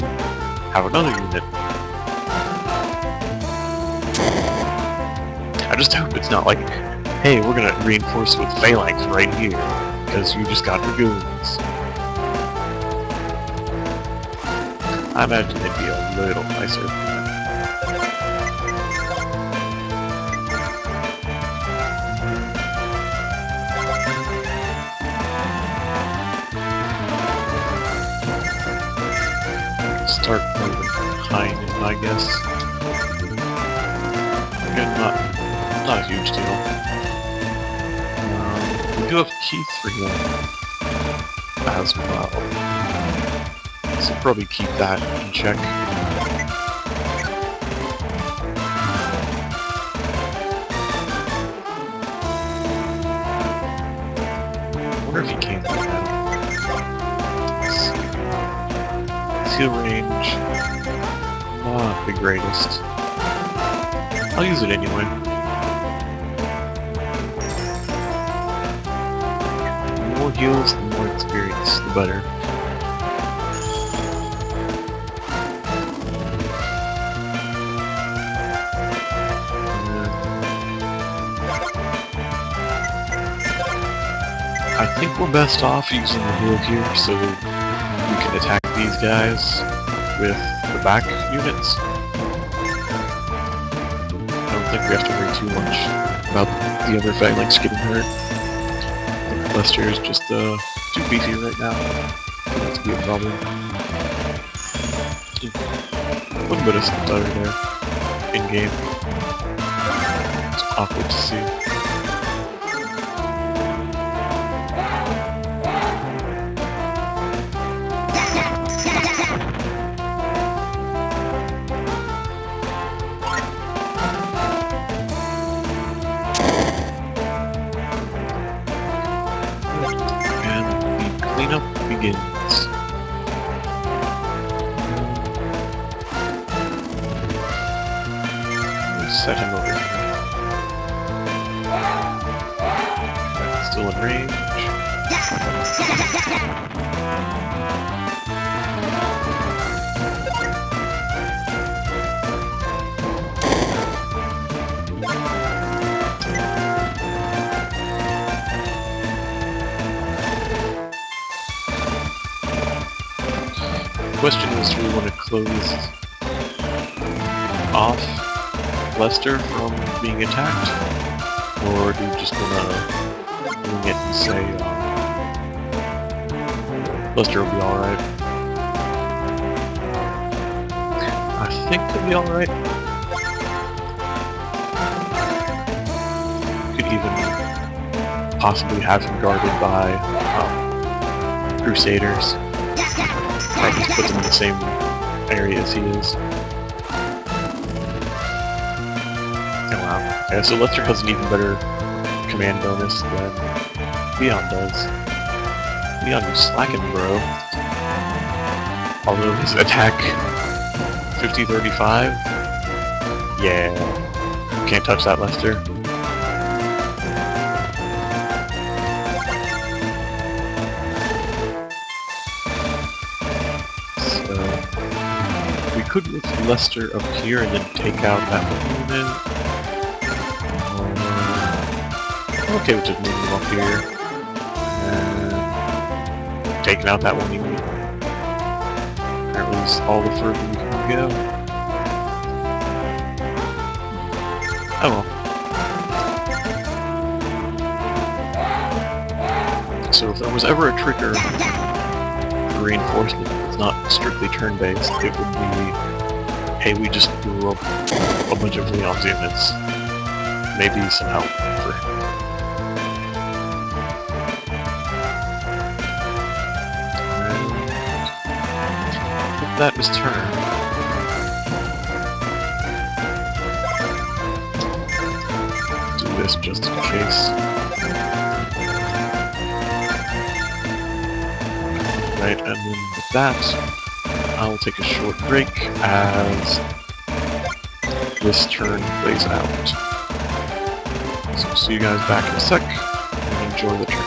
have another unit. I just hope it's not like, hey, we're gonna reinforce with Phalanx right here, because you just got Dragoons. I imagine they'd be a little nicer than that. Start moving behind him, I guess. Again, not a huge deal. We do have Keith for healing as well. So probably keep that in check. I wonder if he came right now. Let's see. His heal range, not the greatest. I'll use it anyway. The more heals, the more experience, the better. I think we're best off using the heal here so we can attack these guys with the back units. I don't think we have to worry too much about the other Phalanx getting hurt. I think Lester is just too beefy right now. That's be a problem. A little bit of stutter there in game. It's awkward to see. Begins. Still in range. The question is, do we want to close off Lester from being attacked, or do we just want to wing it and say Lester will be alright? I think he'll be alright. Could even possibly have him guarded by Crusaders. Or at least put them in the same area as he is. Oh wow. Yeah, so Lester has an even better command bonus than Leon does. Leon, you slacking, bro. Although his attack 50-35? Yeah. Can't touch that, Lester. Could move Lester up here and then take out that one unit. I'm okay with just moving him up here and taking out that one unit. Apparently it's all the further we can go. Oh well. So if there was ever a trigger for reinforcement, it's not strictly turn-based, it would be, hey, we just blew up a bunch of Leon's units. Maybe some help for him. And that was turn. Do this just in case. Right, and then with that, I'll take a short break as this turn plays out. So see you guys back in a sec, and enjoy the turn.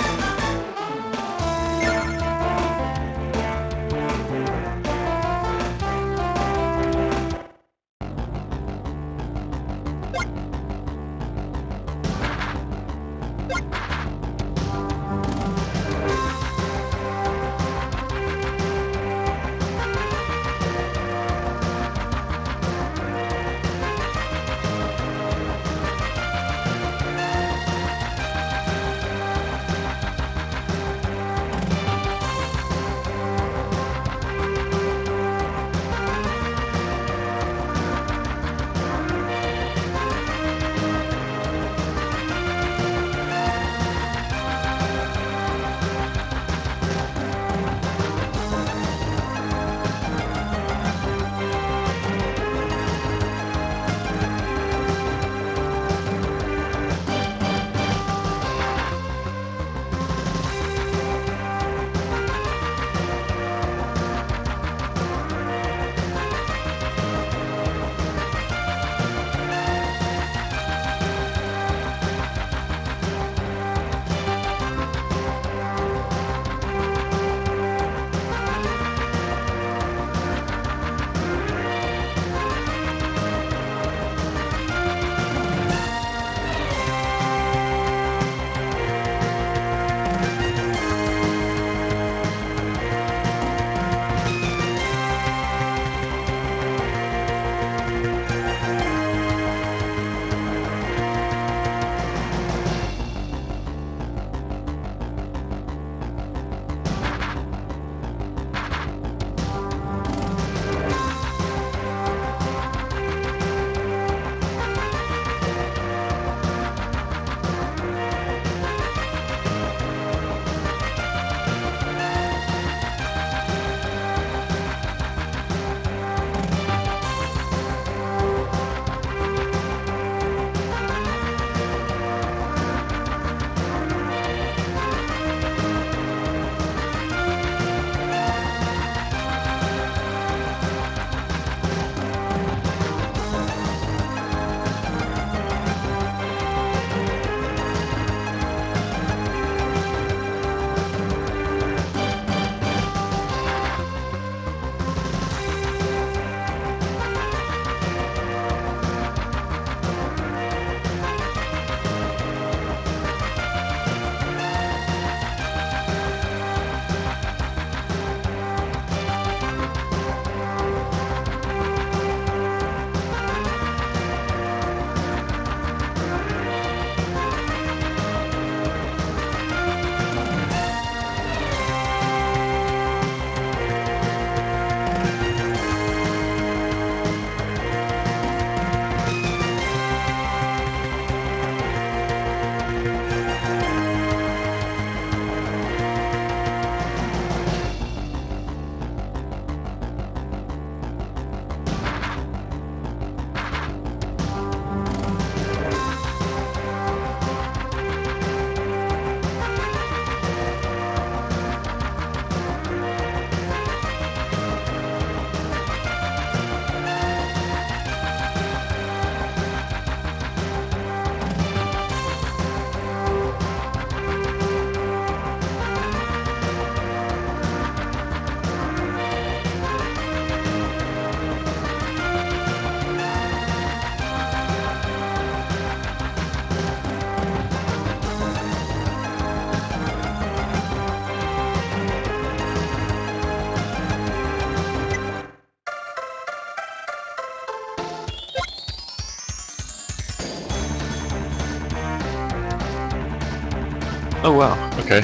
Oh wow, okay.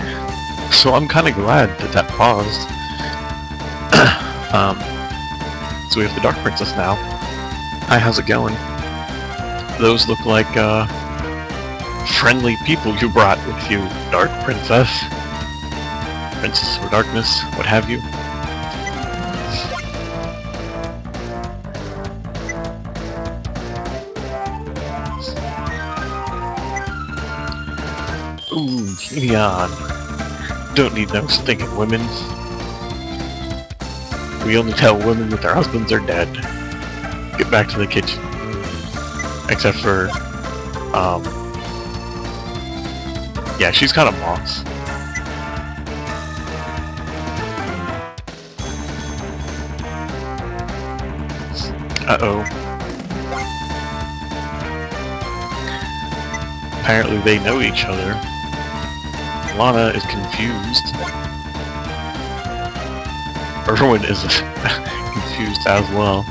So I'm kind of glad that that paused. So we have the Dark Princess now. Hi, how's it going? Those look like, friendly people you brought with you, Dark Princess. Princess of Darkness, what have you. Ooh, Neon. Don't need no stinking women. We only tell women that their husbands are dead. Get back to the kitchen. Except for, yeah, she's kind of moss. Uh-oh. Apparently they know each other. Lana is confused. Erwin is confused as well.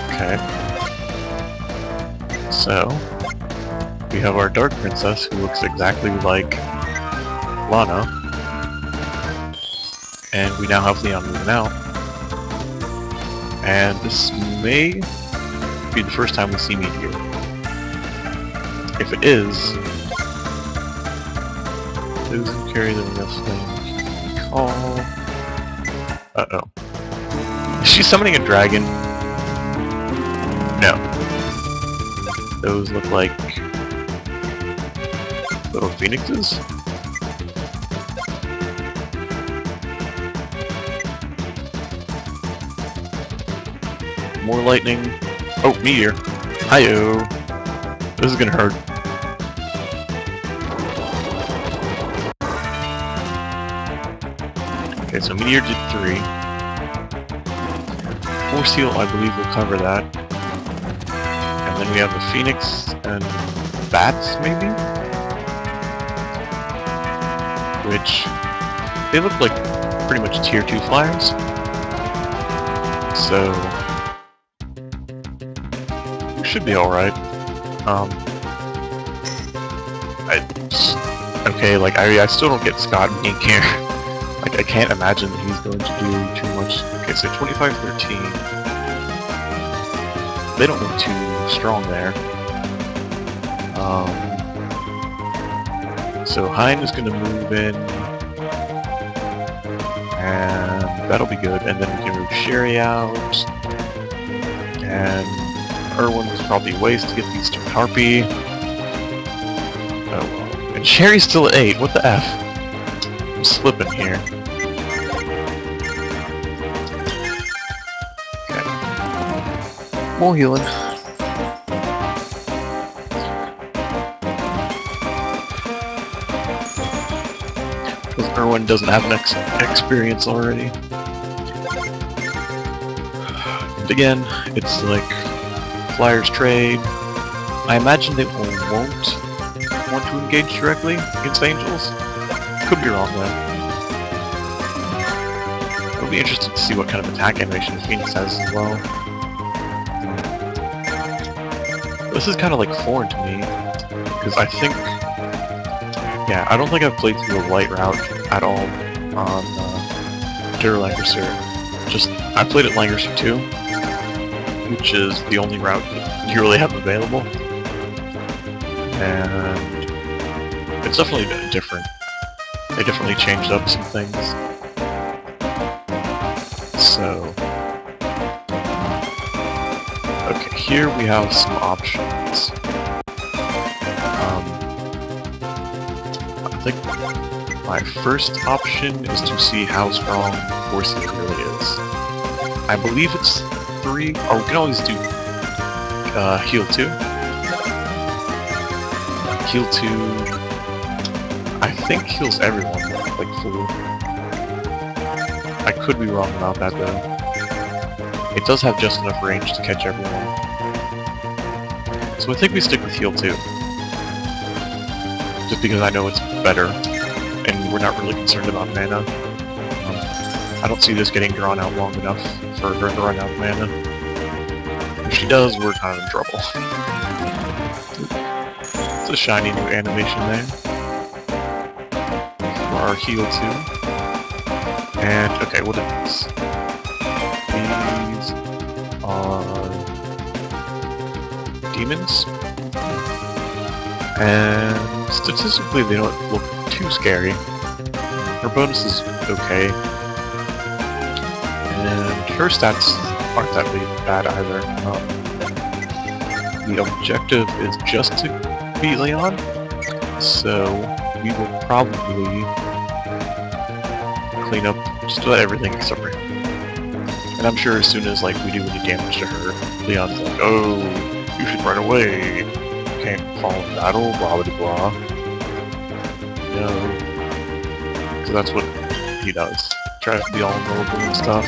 Okay. So, we have our Dark Princess who looks exactly like Lana. And we now have Leon moving out. And this may be the first time we see Meteor. If it is, those who carry the real flame call. Uh-oh. Is she summoning a dragon? No. Those look like little phoenixes? More lightning. Oh, meteor. Hi-yo. This is gonna hurt. Okay, so meteor did 3. Force heal, I believe, will cover that. And then we have the phoenix and bats, maybe? Which, they look like pretty much tier 2 flyers. So, we should be alright. Okay, like, I still don't get Scott being here. Like, I can't imagine that he's going to do too much. Okay, so 25-13. They don't look too strong there. So Hein is going to move in, and that'll be good. And then we can move Sherry out, and Erwin was probably waste to get these to Harpy. Oh well. And Sherry's still at 8. What the F? I'm slipping here. Okay. More healing. Erwin doesn't have an experience already. And again, it's like Flyers trade. I imagine they won't want to engage directly against Angels. Could be wrong though. It'll be interesting to see what kind of attack animation Phoenix has as well. This is kind of like foreign to me, because I think, yeah, I don't think I've played through a light route at all on Der Langrisser. Just, I played at Langrisser 2, which is the only route you really have available. And it's definitely different. They definitely changed up some things. So, okay, here we have some options. I think my first option is to see how strong Force Heal really is. I believe it's 3, or we can always do Heal 2. Heal 2, I think heals everyone, like full. I could be wrong about that though. It does have just enough range to catch everyone. So I think we stick with Heal 2. Just because I know it's better, and we're not really concerned about mana. I don't see this getting drawn out long enough for her to run out of mana. If she does, we're kind of in trouble. It's a shiny new animation there. For our heal too. And, okay, what are these? These are demons. And statistically they don't look too scary. Her bonus is okay. And her stats aren't that bad either. The objective is just to beat Leon, so we will probably clean up just about everything except for him. And I'm sure as soon as like we do any damage to her, Leon's like, oh, you should run away. Can't fall in battle, blah blah blah. No. So that's what he does. Tries to be all noble and stuff.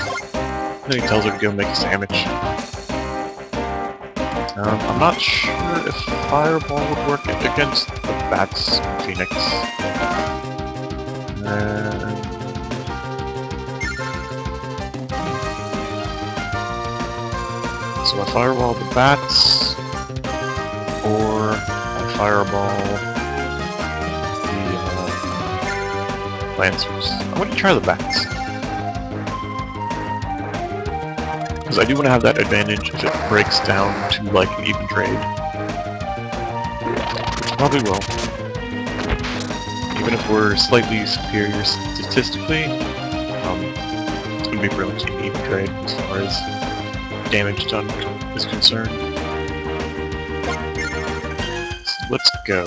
Then he tells her to go make a sandwich. I'm not sure if Fireball would work against the Bats Phoenix. So I Fireball the Bats, or I Fireball the Lancers. I want to try the Bats. Because I do want to have that advantage if it breaks down to like an even trade. Which probably will. Even if we're slightly superior statistically, it's going to be pretty much an even trade as far as damage done is concerned. So let's go.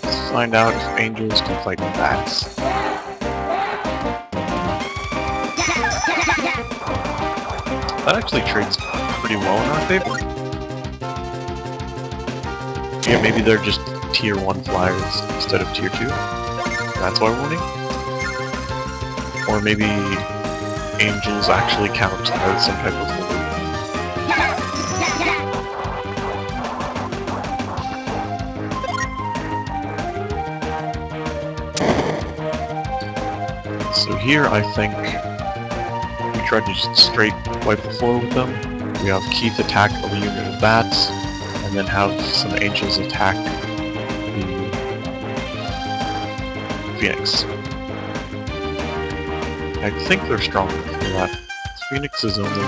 Let's find out if angels can fight bats. That actually trades pretty well in our favor. Yeah, maybe they're just tier 1 flyers instead of tier 2. That's why we're winning. Or maybe angels actually count as some type of holy. So here I think we tried to just straight wipe the floor with them. We have Keith attack a reunion of bats, and then have some angels attack the Phoenix. I think they're strong enough for that. Phoenix is only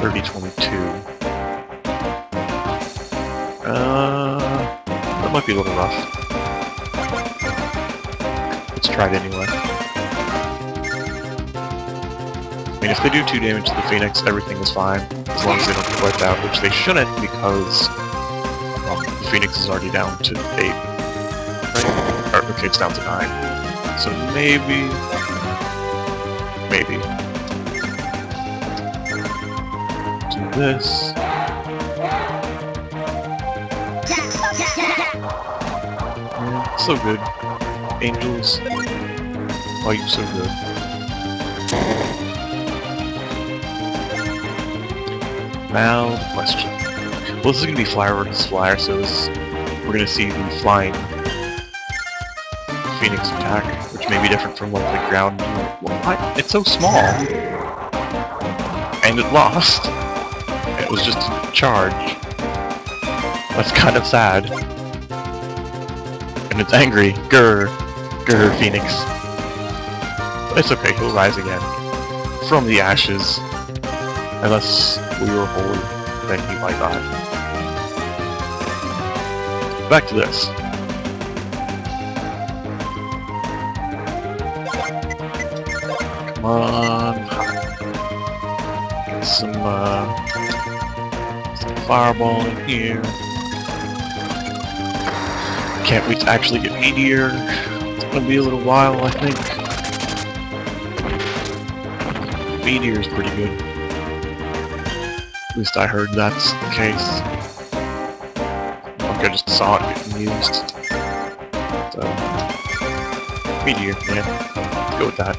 30-22. That might be a little rough. Let's try it anyway. I mean, if they do 2 damage to the Phoenix, everything is fine, as long as they don't get wiped out, which they shouldn't, because the Phoenix is already down to 8. Right? Or, okay, it's down to 9. So maybe... do this. Yeah, so good. Angels, why are you so good? Now the question. Well, this is going to be flyer versus flyer, so we're going to see the flying Phoenix attack, which may be different from like the ground. It's so small, and it lost. It was just a charge. That's kind of sad. And it's angry. Grr, Phoenix. But it's okay. He'll rise again from the ashes. Unless we were holy, then he might not. Back to this. Come on. Get some fireball in here. Can't wait to actually get Meteor. It's gonna be a little while, I think. Meteor is pretty good. At least I heard that's the case. Like I just saw it getting used. So, Meteor, yeah. Let's go with that.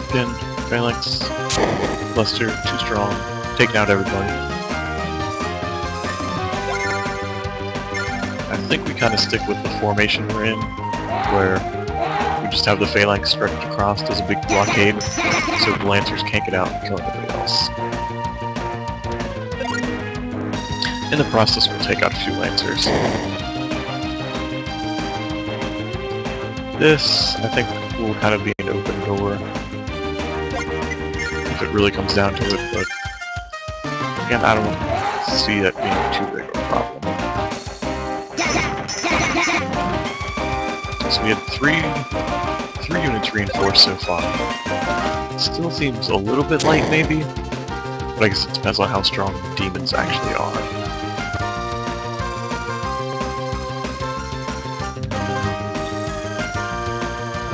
Again, Phalanx, Luster, too strong. Taking out everybody. I think we kind of stick with the formation we're in, where we just have the phalanx stretched across as a big blockade, so the Lancers can't get out and kill anybody else. In the process, we'll take out a few Lancers. This, I think, will kind of be an open door, if it really comes down to it, but again, I don't see that being too big of a problem. So we had three units reinforced so far. Still seems a little bit light, maybe, but I guess it depends on how strong the demons actually are.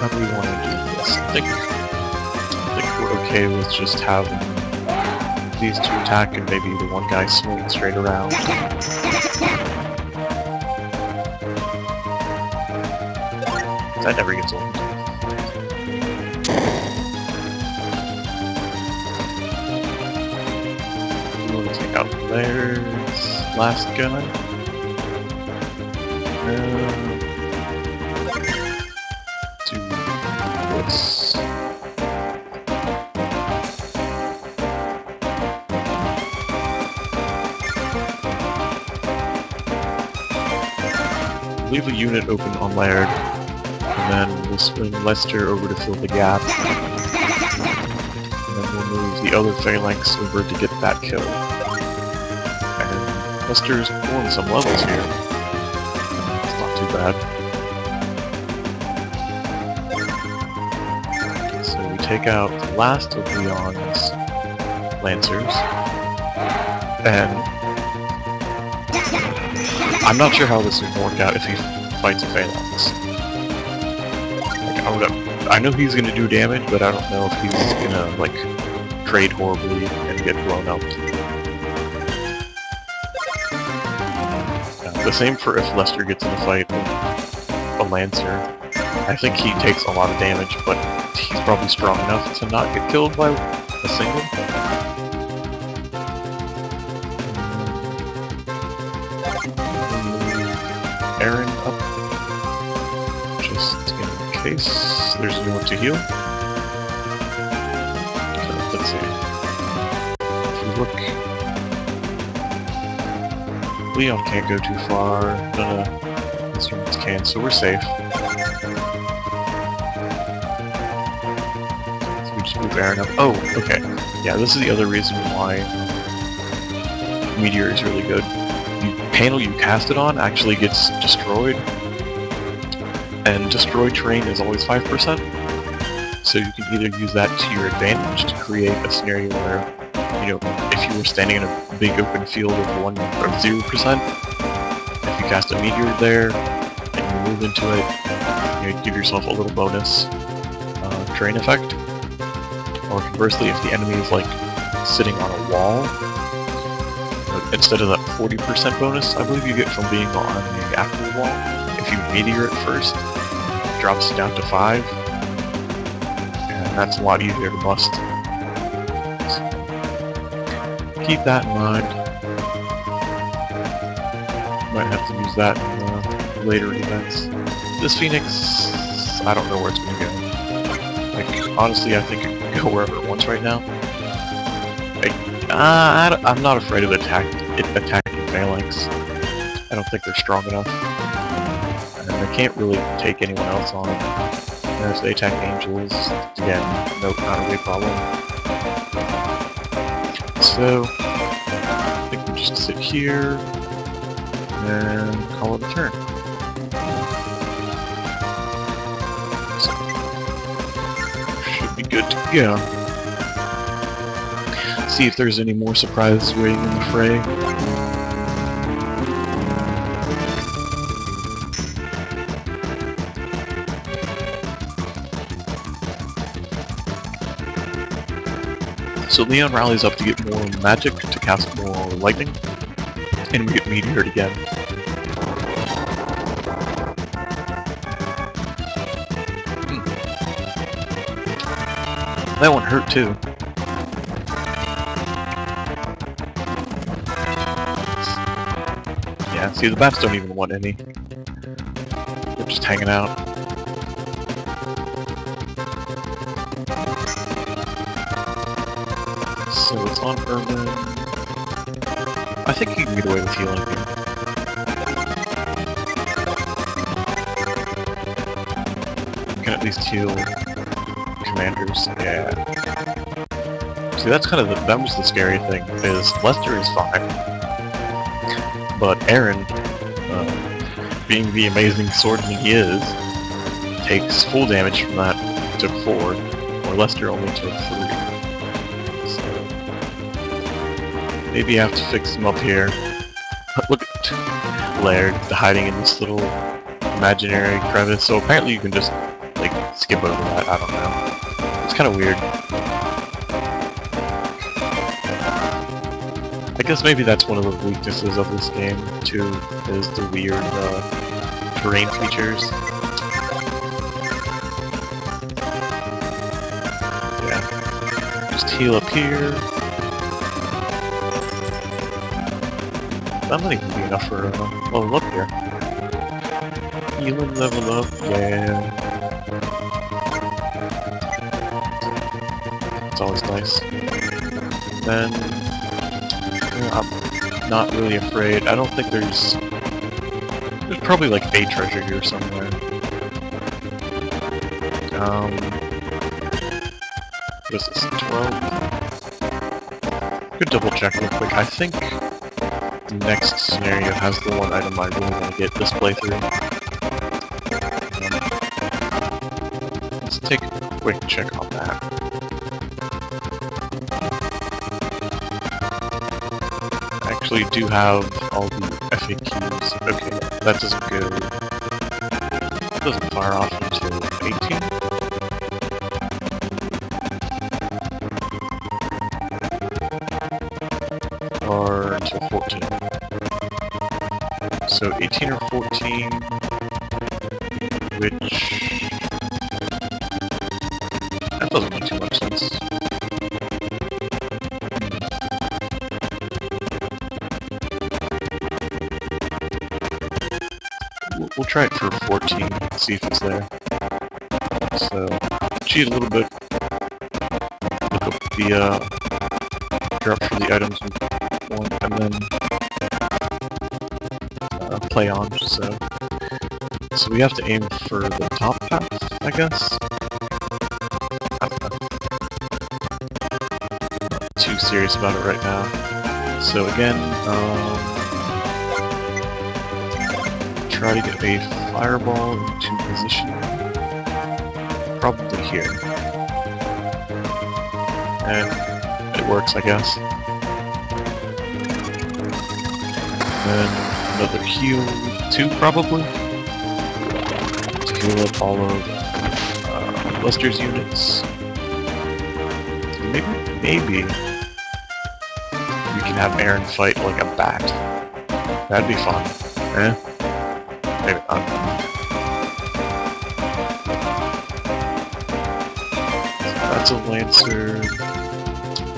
How do we want to do this? I think we're okay with just having these two attack and maybe the one guy swing straight around. That never gets old. We'll take out Blair's last gun. Do this. Leave a unit open on Laird. And then we'll swing Lester over to fill the gap. And then we'll move the other phalanx over to get that kill. And Lester's pulling some levels here. It's not too bad. So we take out the last of Leon's Lancers. And I'm not sure how this would work out if he fights a phalanx. I know he's gonna do damage, but I don't know if he's gonna, like, trade horribly and get blown up. The same for if Lester gets in a fight with a Lancer. I think he takes a lot of damage, but he's probably strong enough to not get killed by a single. Aaron up, just in case there's no one to heal. So, let's see. If we look, Leon can't go too far. None of the instruments can, so we're safe. So we just move Aaron up. Oh, okay. Yeah, this is the other reason why Meteor is really good. The panel you cast it on actually gets destroyed. And destroyed terrain is always 5%, so you can either use that to your advantage to create a scenario where, you know, if you were standing in a big open field of 1 or 0%, if you cast a meteor there and you move into it, you know, give yourself a little bonus terrain effect. Or conversely, if the enemy is like sitting on a wall, instead of that 40% bonus, I believe you get from being on the actual wall. If you meteor it first, it drops it down to 5, and that's a lot easier to bust. So keep that in mind. Might have to use that in later events. This Phoenix, I don't know where it's going to go. Like, honestly, I think it can go wherever it wants right now. I'm not afraid of attacking Phalanx. I don't think they're strong enough. And they can't really take anyone else on. And if they attack Angels, again, nope, not a big problem. So, I think we just sit here and call it a turn. So, should be good to go. See if there's any more surprises waiting in the fray. So Leon rallies up to get more magic, to cast more lightning, and we get meteored again. That one hurt too. Yeah, see, the bats don't even want any. just hanging out. So it's on Urban. I think you can get away with healing here. You can at least heal commanders. Yeah. See, that's kind of that was the scary thing. Is Lester is fine, but Aaron, being the amazing swordsman he is, takes full damage from that. Took 4, or Lester only took 3. Maybe you have to fix them up here. Look at Laird hiding in this little imaginary crevice. So apparently you can just like skip over that. I don't know. It's kind of weird. I guess maybe that's one of the weaknesses of this game too, is the weird terrain features. Yeah. Just heal up here. That might even be enough for level up here. Healing level up, yeah. It's always nice. Then I'm not really afraid. I don't think there's probably like a treasure here somewhere. What is this? 12? Could double check real quick. I think the next scenario has the one item I really want to get this playthrough. Let's take a quick check on that. I actually do have all the FAQs. Okay, that doesn't go... It doesn't fire off until 18? Or until 14. So 18 or 14, which... That doesn't make too much sense. We'll try it for 14, see if it's there. So, cheat a little bit. Look up the, drop for the items we want, and then play on, so we have to aim for the top path, I guess? I don't know. Not too serious about it right now. So again, try to get a fireball into position. Probably here. And it works, I guess. Then another heal, 2 probably, to heal up all of Lester's units. Maybe we can have Aaron fight like a bat. That'd be fun. Maybe not. That's a Lancer.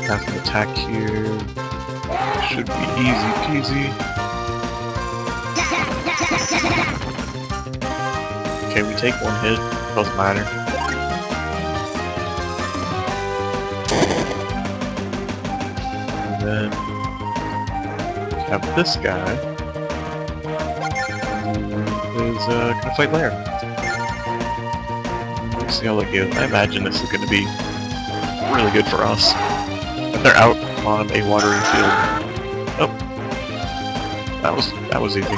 Have an attack here. Should be easy peasy. Okay, we take 1 hit, doesn't matter. And then we have this guy who is gonna fight Lair. Let's see how that goes. I imagine this is gonna be really good for us. If they're out on a watering field. Oh, that was easy.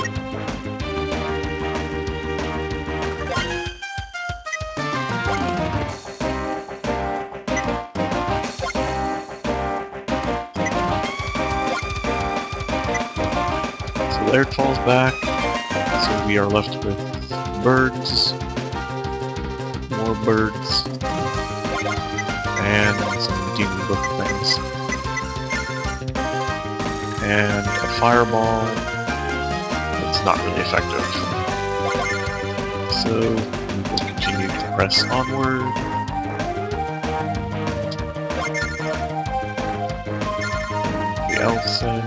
Laird falls back, so we are left with birds, more birds, and some demon book things. And a fireball that's not really effective. So we will continue to press onward. The Elson.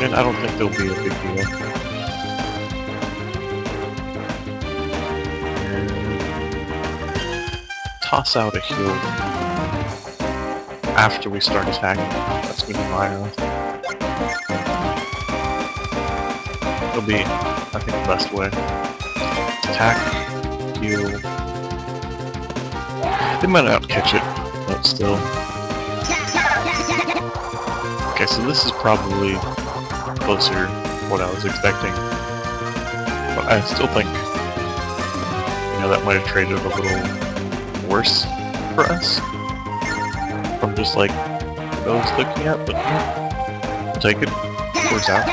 And I don't think there'll be a big deal. And toss out a heal after we start attacking. That's going to be my round. It'll be, I think, the best way. Attack, heal. They might not catch it, but still. Okay, so this is probably closer to what I was expecting. But I still think, you know, that might have traded a little worse for us. From just like those looking at, but yeah, I'll take it. Works out.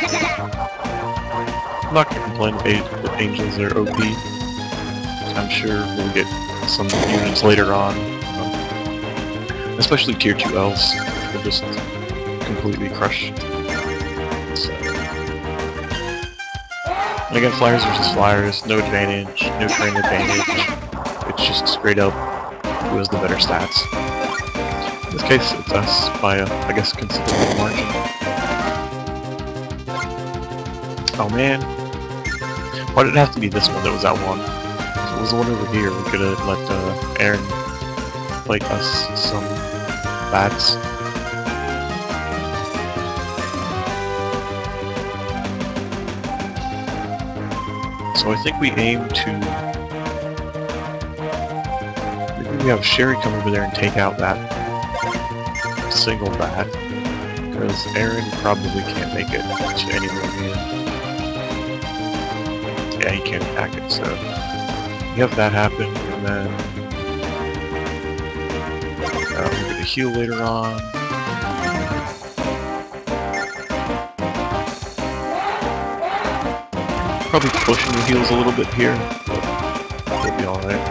I'm not gonna complain if angels are OP. I'm sure we'll get some units later on, especially tier 2 elves. They'll just completely crush. So. And again, flyers versus flyers, no advantage, no terrain advantage. It's just straight up who has the better stats. In this case, it's us by a, I guess, considerable margin. Oh man. Why did it have to be this one that was at 1? If it was the one over here, we could have let Aaron fight us some bats. So I think we aim to... Maybe we have Sherry come over there and take out that single bat. Because Aaron probably can't make it to anywhere near. Yeah, he can't attack it, so... We have that happen, and then... we're gonna heal later on. Probably pushing the heals a little bit here, but we'll be alright.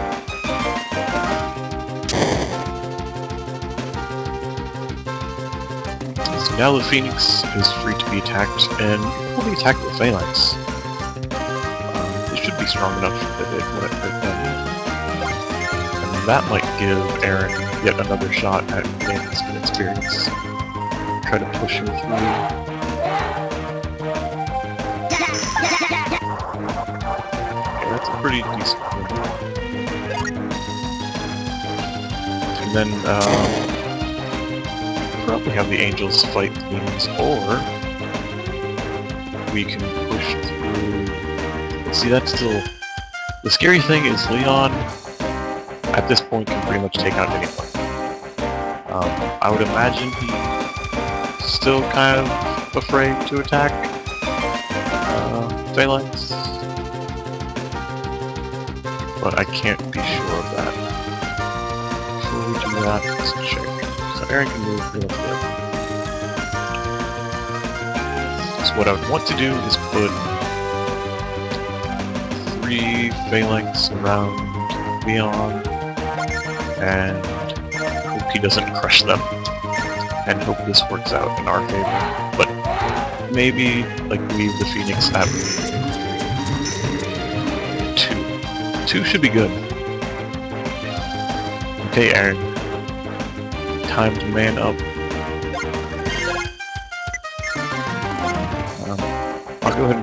So now the Phoenix is free to be attacked, and we'll be attacked with Phalanx. It should be strong enough that it wouldn't hurt them. And that might give Aaron yet another shot at gaining some experience. Try to push him through. That's a pretty decent one. And then, probably have the angels fight things, or we can push through. See, that's still... The scary thing is Leon, at this point, can pretty much take out anyone. I would imagine he's still kind of afraid to attack Phalanx. But I can't be sure of that. Before we do that, let's check. So Aaron can move real quick. So what I would want to do is put 3 Phalanx around Leon, and hope he doesn't crush them, and hope this works out in our favor. But maybe, like, leave the Phoenix at 2 should be good. Okay, Aaron. Time to man up. I'll go ahead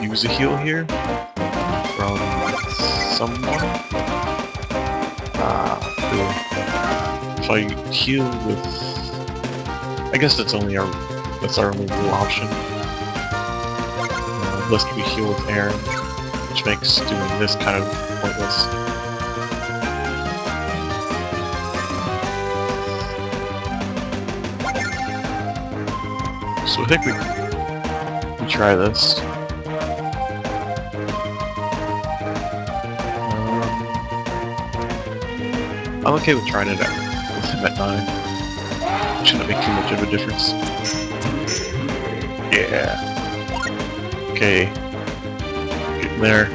and use a heal here from someone. If I heal with... I guess that's our only real option. Lest we heal with Aaron, which makes doing this kind of pointless. So I think we try this. I'm okay with trying it with him at 9. Shouldn't make too much of a difference. Yeah. Okay. Getting there.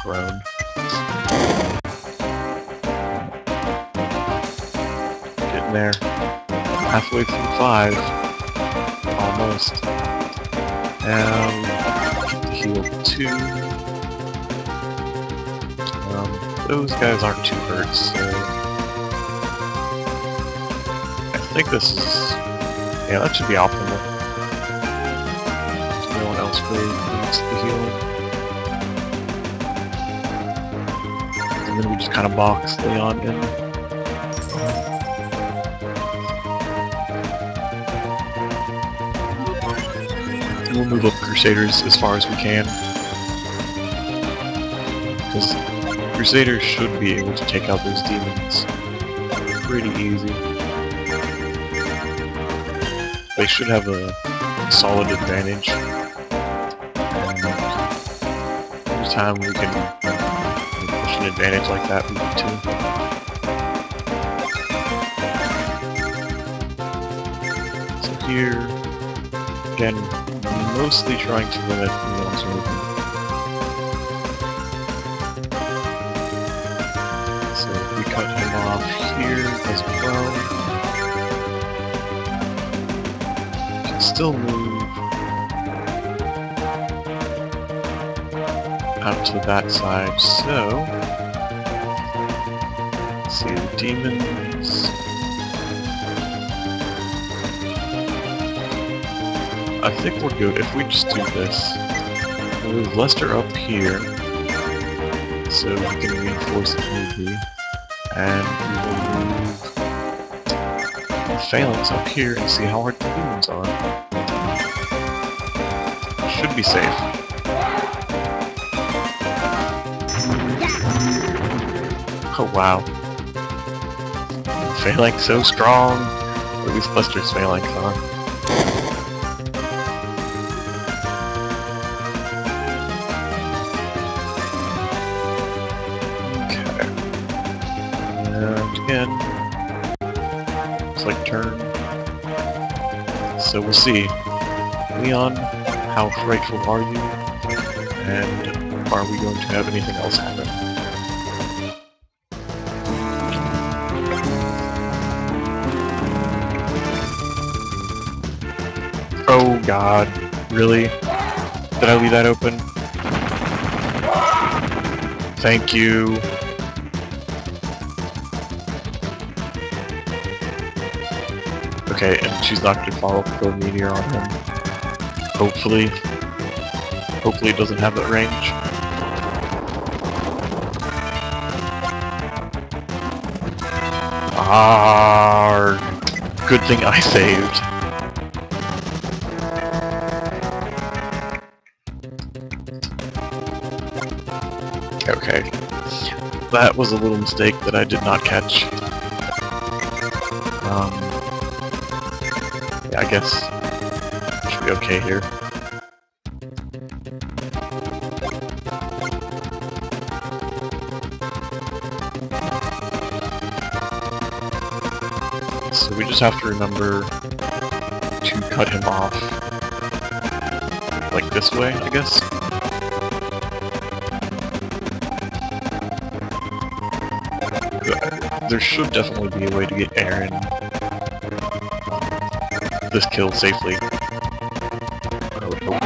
Grown. Getting there. Halfway through 5. Almost. Now, heal 2. Those guys aren't too hurt, so... I think this is Yeah, that should be optimal. No one else really needs the healing. And then we just kind of box Leon in. And we'll move up Crusaders as far as we can. Because Crusaders should be able to take out those demons pretty easy. They should have a solid advantage. And every time we can push an advantage like that, we need to. So here, again, mostly trying to limit Leon's movement. So we cut him off here as well. Can still move out to that side, so let's see the demons. I think we're good if we just do this. We'll move Lester up here, so we can reinforce if need be. And we will move Phalanx up here and see how hard the demons are. Should be safe. Oh wow. Phalanx so strong! Or at least Lester's Phalanx are. Again, looks like turn. So we'll see. Leon, how frightful are you? And are we going to have anything else happen? Oh god, really? Did I leave that open? Thank you. Okay, and she's not going to follow up the meteor on him. Hopefully. Hopefully it doesn't have that range. Ah, good thing I saved. Okay. That was a little mistake that I did not catch. I guess we should be okay here. So we just have to remember to cut him off like this way, I guess. There should definitely be a way to get Aaron this kill safely. I would hope.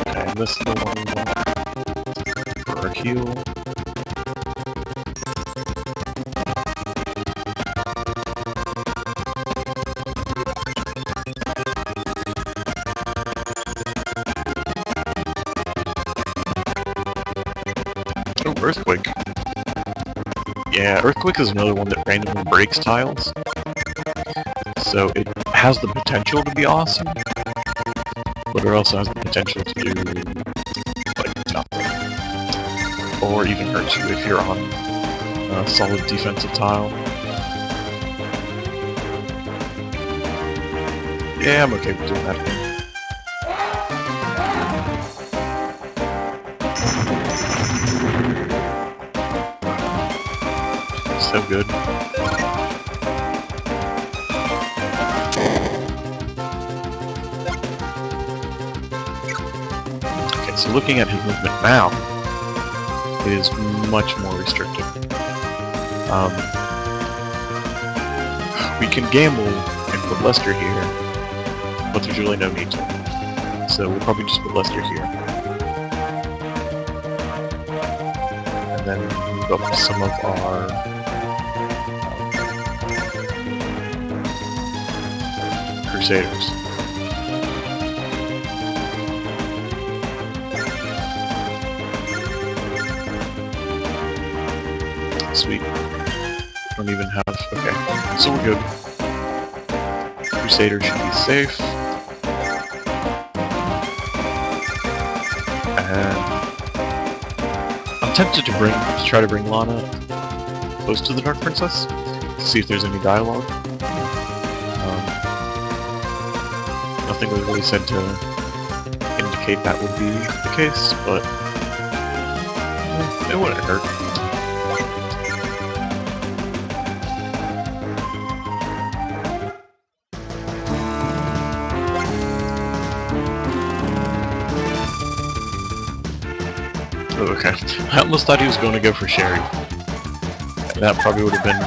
Okay, this is the one we want for our heal. Oh, Earthquake. Yeah, Earthquake is another one that randomly breaks tiles. So it has the potential to be awesome, but it also has the potential to do, like, nothing. Or even hurt you if you're on a solid defensive tile. Yeah, I'm okay with doing that again. So good. Okay, so looking at his movement now, it is much more restricted. We can gamble and put Lester here, but there's really no need to. So we'll probably just put Lester here. And then move up some of our Crusaders. Sweet. Don't even have... okay, so we're good. Crusader should be safe. And I'm tempted to try to bring Lana close to the Dark Princess to see if there's any dialogue. Nothing was really said to indicate that would be the case, but it wouldn't hurt. Okay, I almost thought he was going to go for Sherry. That probably would have been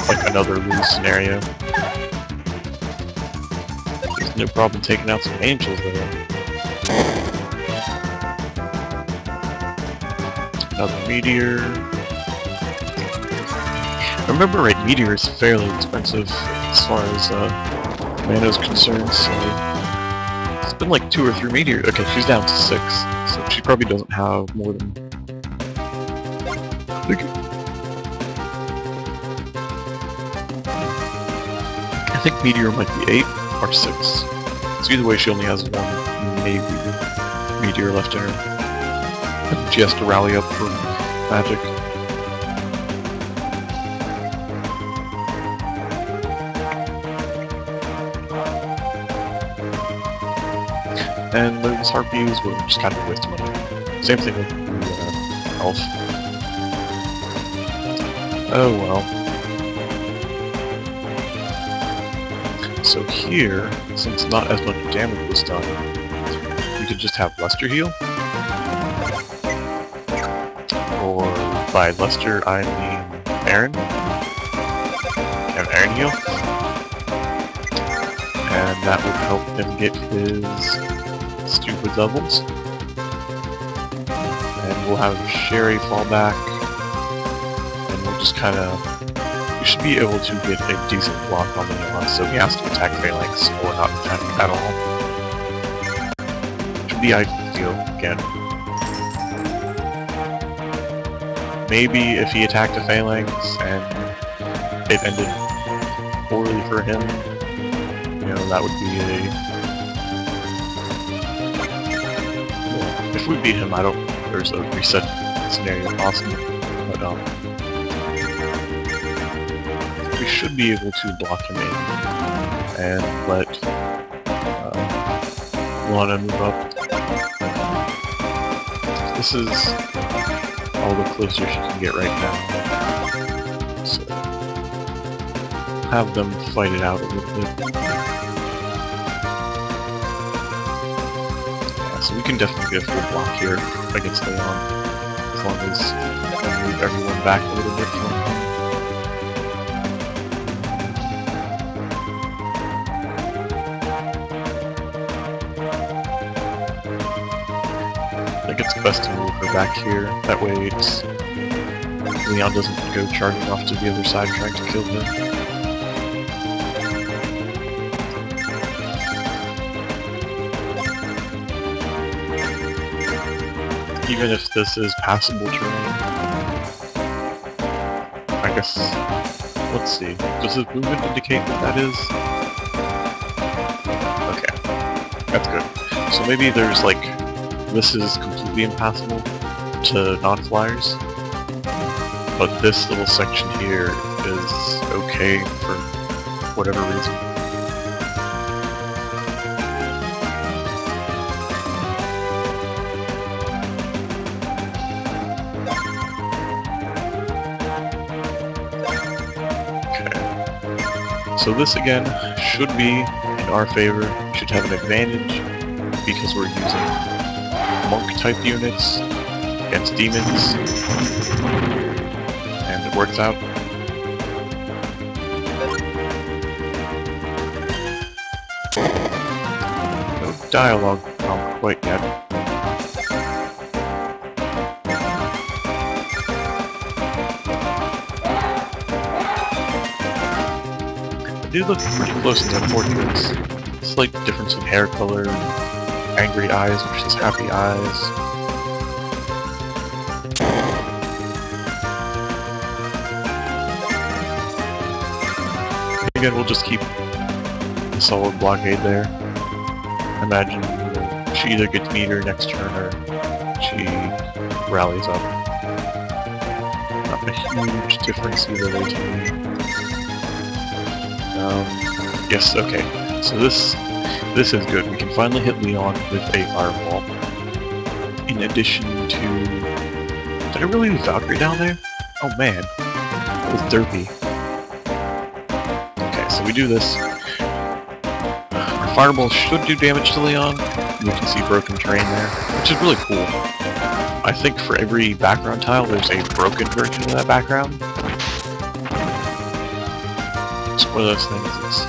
like another lose scenario. There's no problem taking out some angels though. Another meteor. Remember, right? Meteor is fairly expensive as far as mana is concerned. So it's been like 2 or 3 meteors. Okay, she's down to 6. So she probably doesn't have more than... I think Meteor might be 8 or 6. So either way, she only has 1, maybe, Meteor left in her. And she has to rally up for magic. And those harpies were just kind of a waste of money. Same thing with the elf. Oh well. So here, since not as much damage was done, we could just have Lester heal. Or by Lester, I mean Aaron. Have Aaron heal. And that would help him get his stupid levels. And we'll have Sherry fall back. And we'll just kind of... we should be able to get a decent block on Leon, so he has to attack Phalanx or not attack at all. Which would be ideal, again. Maybe if he attacked a Phalanx and it ended poorly for him, you know, that would be a... if we beat him, I don't think there's a reset scenario possible, but we should be able to block him in and let Lana move up. This is all the closer she can get right now. So have them fight it out a little bit. Yeah, so we can definitely get a full block here against Leon, as long as we move everyone back a little bit from him. I think it's best to move her back here, that way it's... Leon doesn't go charging off to the other side trying to kill her. Even if this is passable terrain, I guess, let's see, does this movement indicate what that is? Okay, that's good. So maybe there's like, this is completely impassable to non-flyers, but this little section here is okay for whatever reason. Okay. So this again should be in our favor. We should have an advantage because we're using monk type units against demons, and it works out. No dialogue quite yet. They do look pretty close to their portraits. Slight difference in hair color, angry eyes versus happy eyes. Again, we'll just keep the solid blockade there. Imagine she either gets meter next turn or she rallies up. Not a huge difference either way to me. Yes, okay. So this is good. We can finally hit Leon with a fireball. In addition to... Did I really use Valkyrie down there? Oh man. That was derpy. Okay, so we do this. Our fireball should do damage to Leon. We can see broken terrain there, which is really cool. I think for every background tile, there's a broken version of that background. It's one of those things that's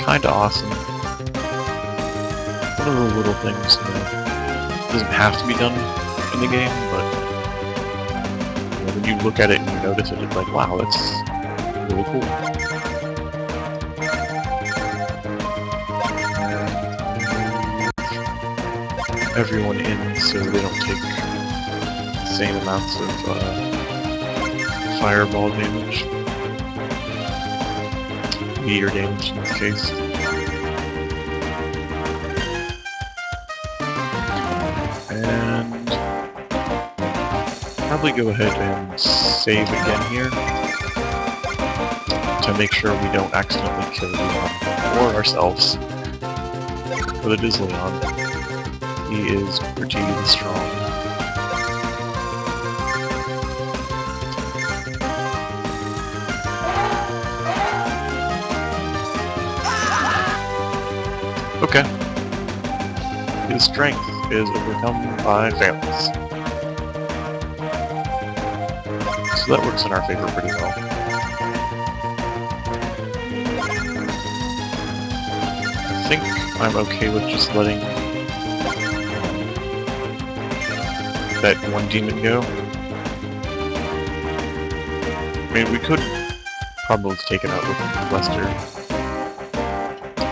kinda awesome. One of the little things, you know, doesn't have to be done in the game, but you know, when you look at it and you notice it, it's like, wow, that's really cool. Everyone in so they don't take the same amounts of fireball damage. Meter damage in this case. And probably go ahead and save again here to make sure we don't accidentally kill Leon or ourselves. But it is Leon. He is pretty strong. Okay. His strength is overcome by failings. So that works in our favor pretty well. I think I'm okay with just letting that one demon go. I mean, we could probably take it out with Lester.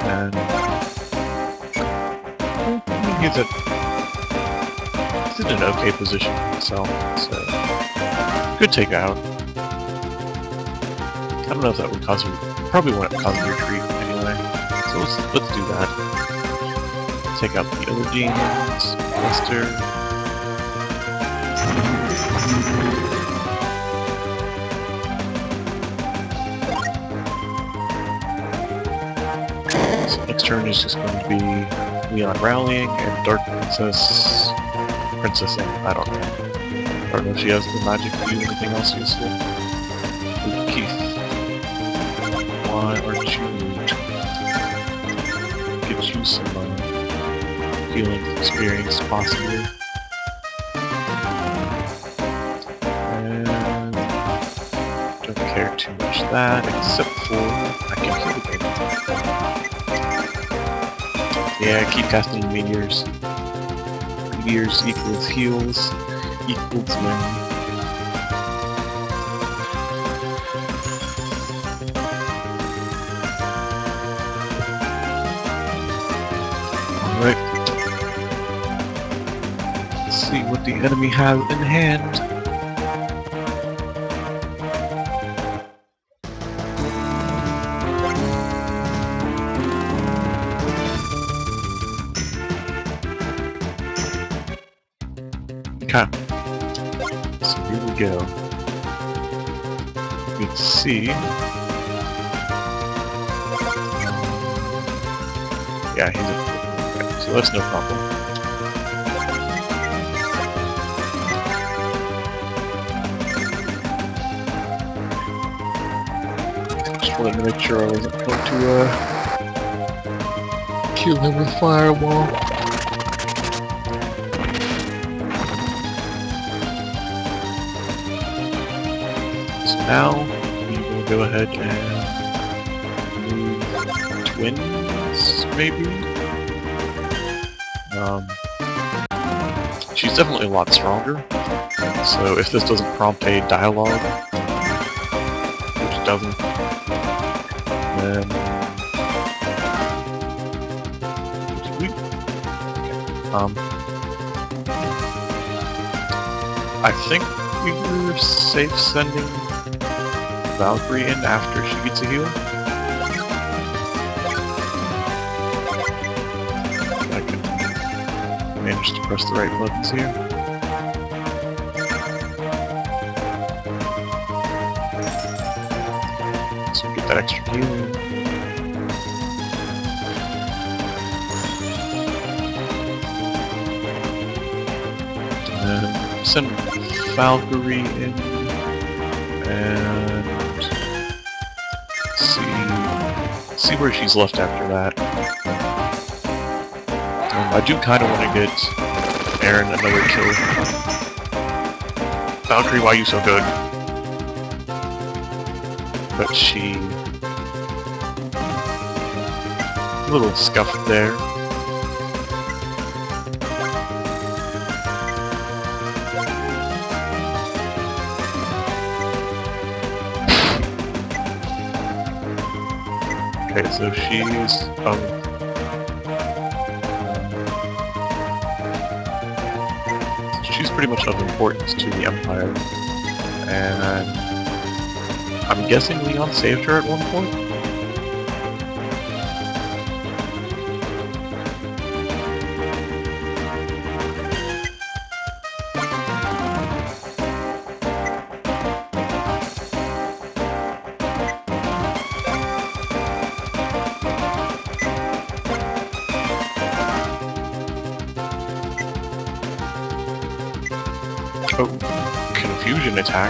And he's in an okay position himself, so could take out. I don't know if that would cause probably wouldn't cause a retreat anyway. So let's do that. Take out the other demons, Lester. So next turn is just going to be Leon rallying and Dark Princessing. I don't know. I don't know if she has the magic to do anything else useful. Ooh, Keith. Why aren't you moved? Get you some healing experience, possibly. And don't care too much that, except for I can heal the game. Yeah, keep casting meteors. Meteors equals heals, equals win. Alright. Let's see what the enemy has in hand. Okay, so here we go. Let's see. Yeah, he's a... Okay, so that's no problem. Just wanted to make sure I wasn't going to kill him with fireball. So now we will go ahead and move twins, maybe? She's definitely a lot stronger, so if this doesn't prompt a dialogue, which it doesn't, then... I think we were safe sending Valkyrie in after she gets a heal. I can manage to press the right buttons here. So we get that extra healing. And send Valkyrie in and see where she's left after that. I do kind of want to get Aaron another kill. Valkyrie, why are you so good? But she... a little scuffed there. Okay, so she's pretty much of importance to the Empire, and I'm guessing Leon saved her at one point? Oh, confusion attack.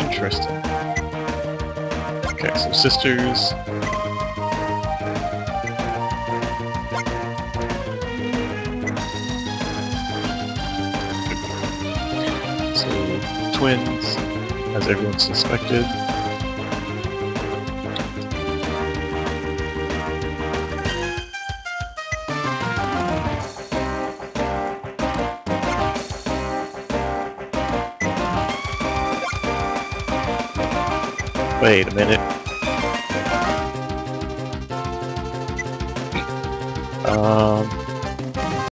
Interesting. Okay, so sisters. So twins, as everyone suspected. Wait a minute.